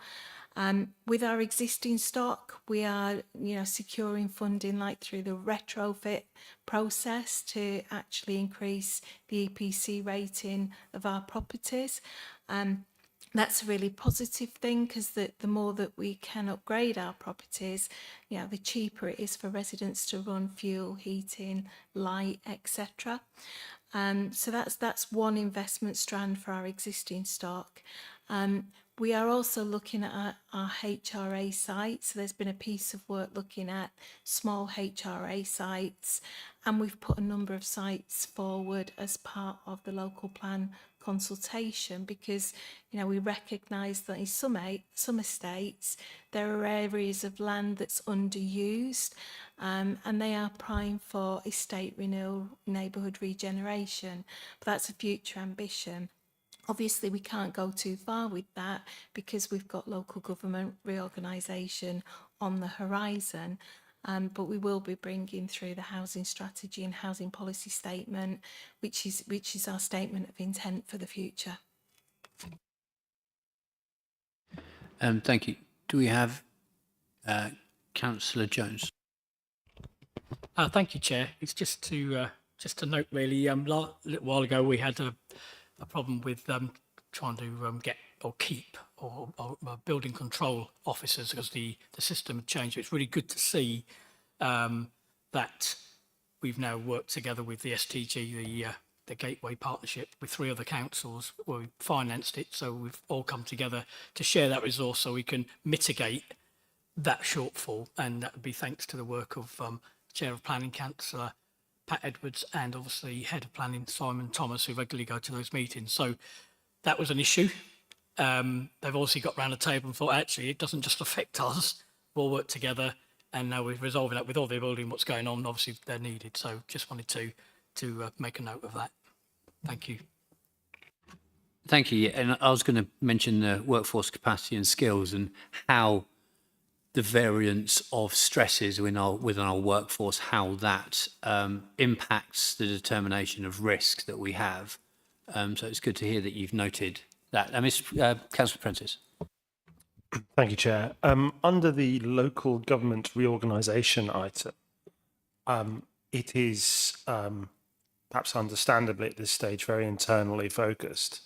With our existing stock, we are, you know, securing funding like through the retrofit process to actually increase the EPC rating of our properties. That's a really positive thing, because the more that we can upgrade our properties, you know, the cheaper it is for residents to run fuel, heating, light, etc. So that's one investment strand for our existing stock. We are also looking at our HRA sites. So there's been a piece of work looking at small HRA sites, and we've put a number of sites forward as part of the local plan consultation, because, you know, we recognise that in some estates there are areas of land that's underused, and they are prime for estate renewal, neighbourhood regeneration. But that's a future ambition. Obviously, we can't go too far with that because we've got local government reorganisation on the horizon. But we will be bringing through the housing strategy and housing policy statement, which is our statement of intent for the future. Thank you. Do we have Councillor Jones? Thank you, Chair. It's just to note, really, a little while ago we had a problem with trying to get or keep or building control officers, because the system had changed. It's really good to see that we've now worked together with the STG, the Gateway Partnership, with 3 other councils where we financed it. So we've all come together to share that resource so we can mitigate that shortfall, and that would be thanks to the work of Chair of Planning Councillor Pat Edwards and obviously Head of Planning Simon Thomas, who regularly go to those meetings. So that was an issue. They've obviously got round the table and thought, actually, it doesn't just affect us. We'll work together, and now we're resolving that with all the building, what's going on. Obviously, they're needed. So just wanted to make a note of that. Thank you. Thank you. And I was going to mention the workforce capacity and skills and how the variance of stresses within our workforce, how that impacts the determination of risk that we have. So it's good to hear that you've noted that. Councillor Prentice. Thank you, Chair. Under the local government reorganisation item, it is perhaps understandably at this stage very internally focused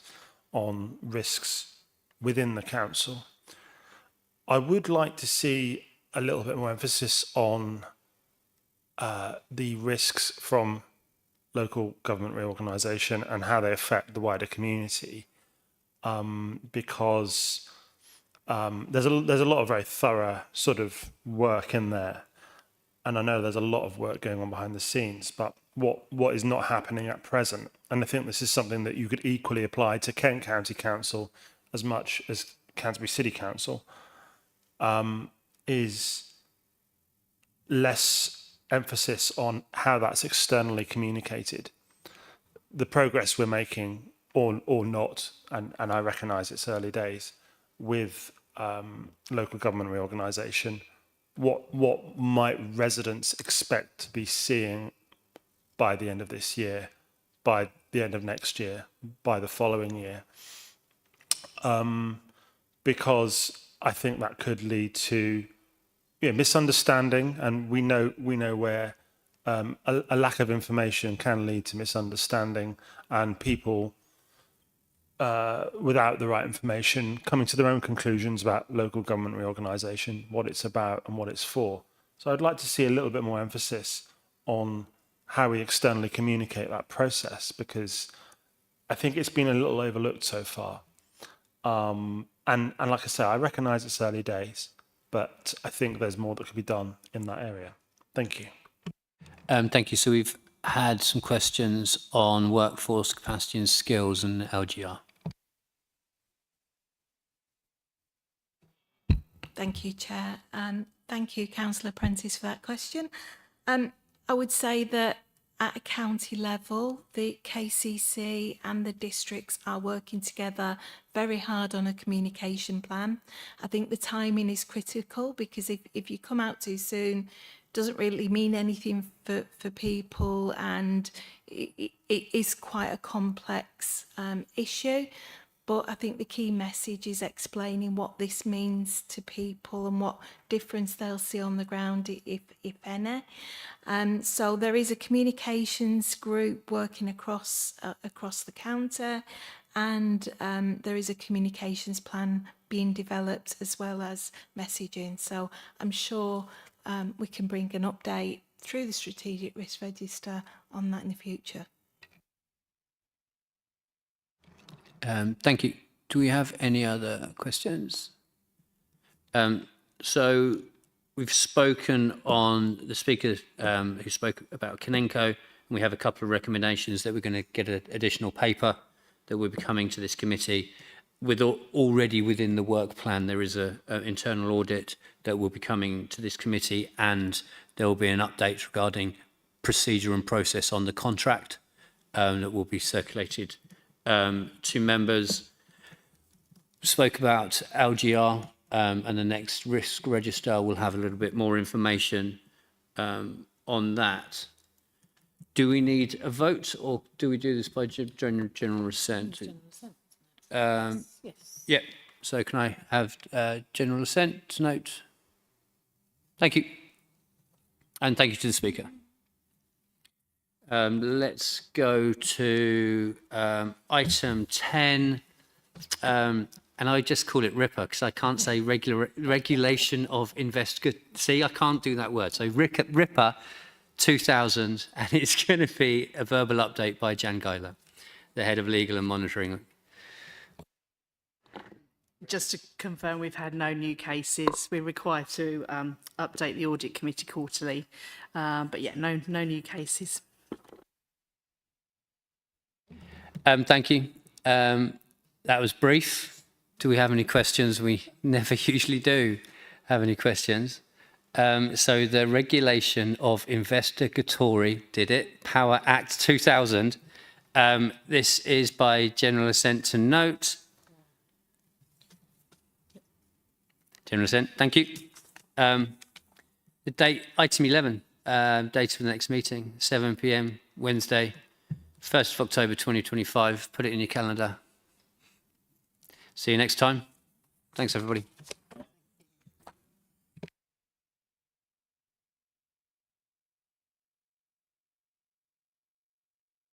on risks within the council. I would like to see a little bit more emphasis on the risks from local government reorganisation and how they affect the wider community, because there's a lot of very thorough sort of work in there, and I know there's a lot of work going on behind the scenes, but what is not happening at present, and I think this is something that you could equally apply to Kent County Council as much as Canterbury City Council, is less emphasis on how that's externally communicated. The progress we're making or not, and I recognise it's early days, with local government reorganisation, what might residents expect to be seeing by the end of this year, by the end of next year, by the following year? Because I think that could lead to misunderstanding, and we know where a lack of information can lead to misunderstanding, and people without the right information coming to their own conclusions about local government reorganisation, what it's about and what it's for. So I'd like to see a little bit more emphasis on how we externally communicate that process, because I think it's been a little overlooked so far. And like I say, I recognise it's early days, but I think there's more that could be done in that area. Thank you. Thank you. So we've had some questions on workforce capacity and skills and LGR. Thank you, Chair, and thank you, Councillor Prentice, for that question. I would say that at a county level, the KCC and the districts are working together very hard on a communication plan. I think the timing is critical, because if you come out too soon, it doesn't really mean anything for people, and it is quite a complex issue. But I think the key message is explaining what this means to people and what difference they'll see on the ground, if any. So there is a communications group working across the counter, and there is a communications plan being developed as well as messaging. So I'm sure we can bring an update through the Strategic Risk Register on that in the future. Thank you. Do we have any other questions? So we've spoken on the speaker who spoke about Kanenko, and we have a couple of recommendations that we're going to get an additional paper that will be coming to this committee. Already within the work plan, there is an internal audit that will be coming to this committee, and there will be an update regarding procedure and process on the contract that will be circulated to members. Spoke about LGR, and the next risk register will have a little bit more information on that. Do we need a vote, or do we do this by general assent? Yes. Yeah. So can I have general assent to note? Thank you. And thank you to the speaker. Let's go to item 10, and I just call it RIPA because I can't say regulation of good. See, I can't do that word. So RIPA 2000, and it's going to be a verbal update by Jan Geiler, the head of legal and monitoring. Just to confirm, we've had no new cases. We're required to update the audit committee quarterly, but yeah, no new cases. Thank you. That was brief. Do we have any questions? We never usually do have any questions. So the regulation of investigatory, Power Act 2000. This is by general assent to note. General assent, thank you. The date, item 11, date for the next meeting, 7 p.m. Wednesday, 1st of October 2025. Put it in your calendar. See you next time. Thanks, everybody.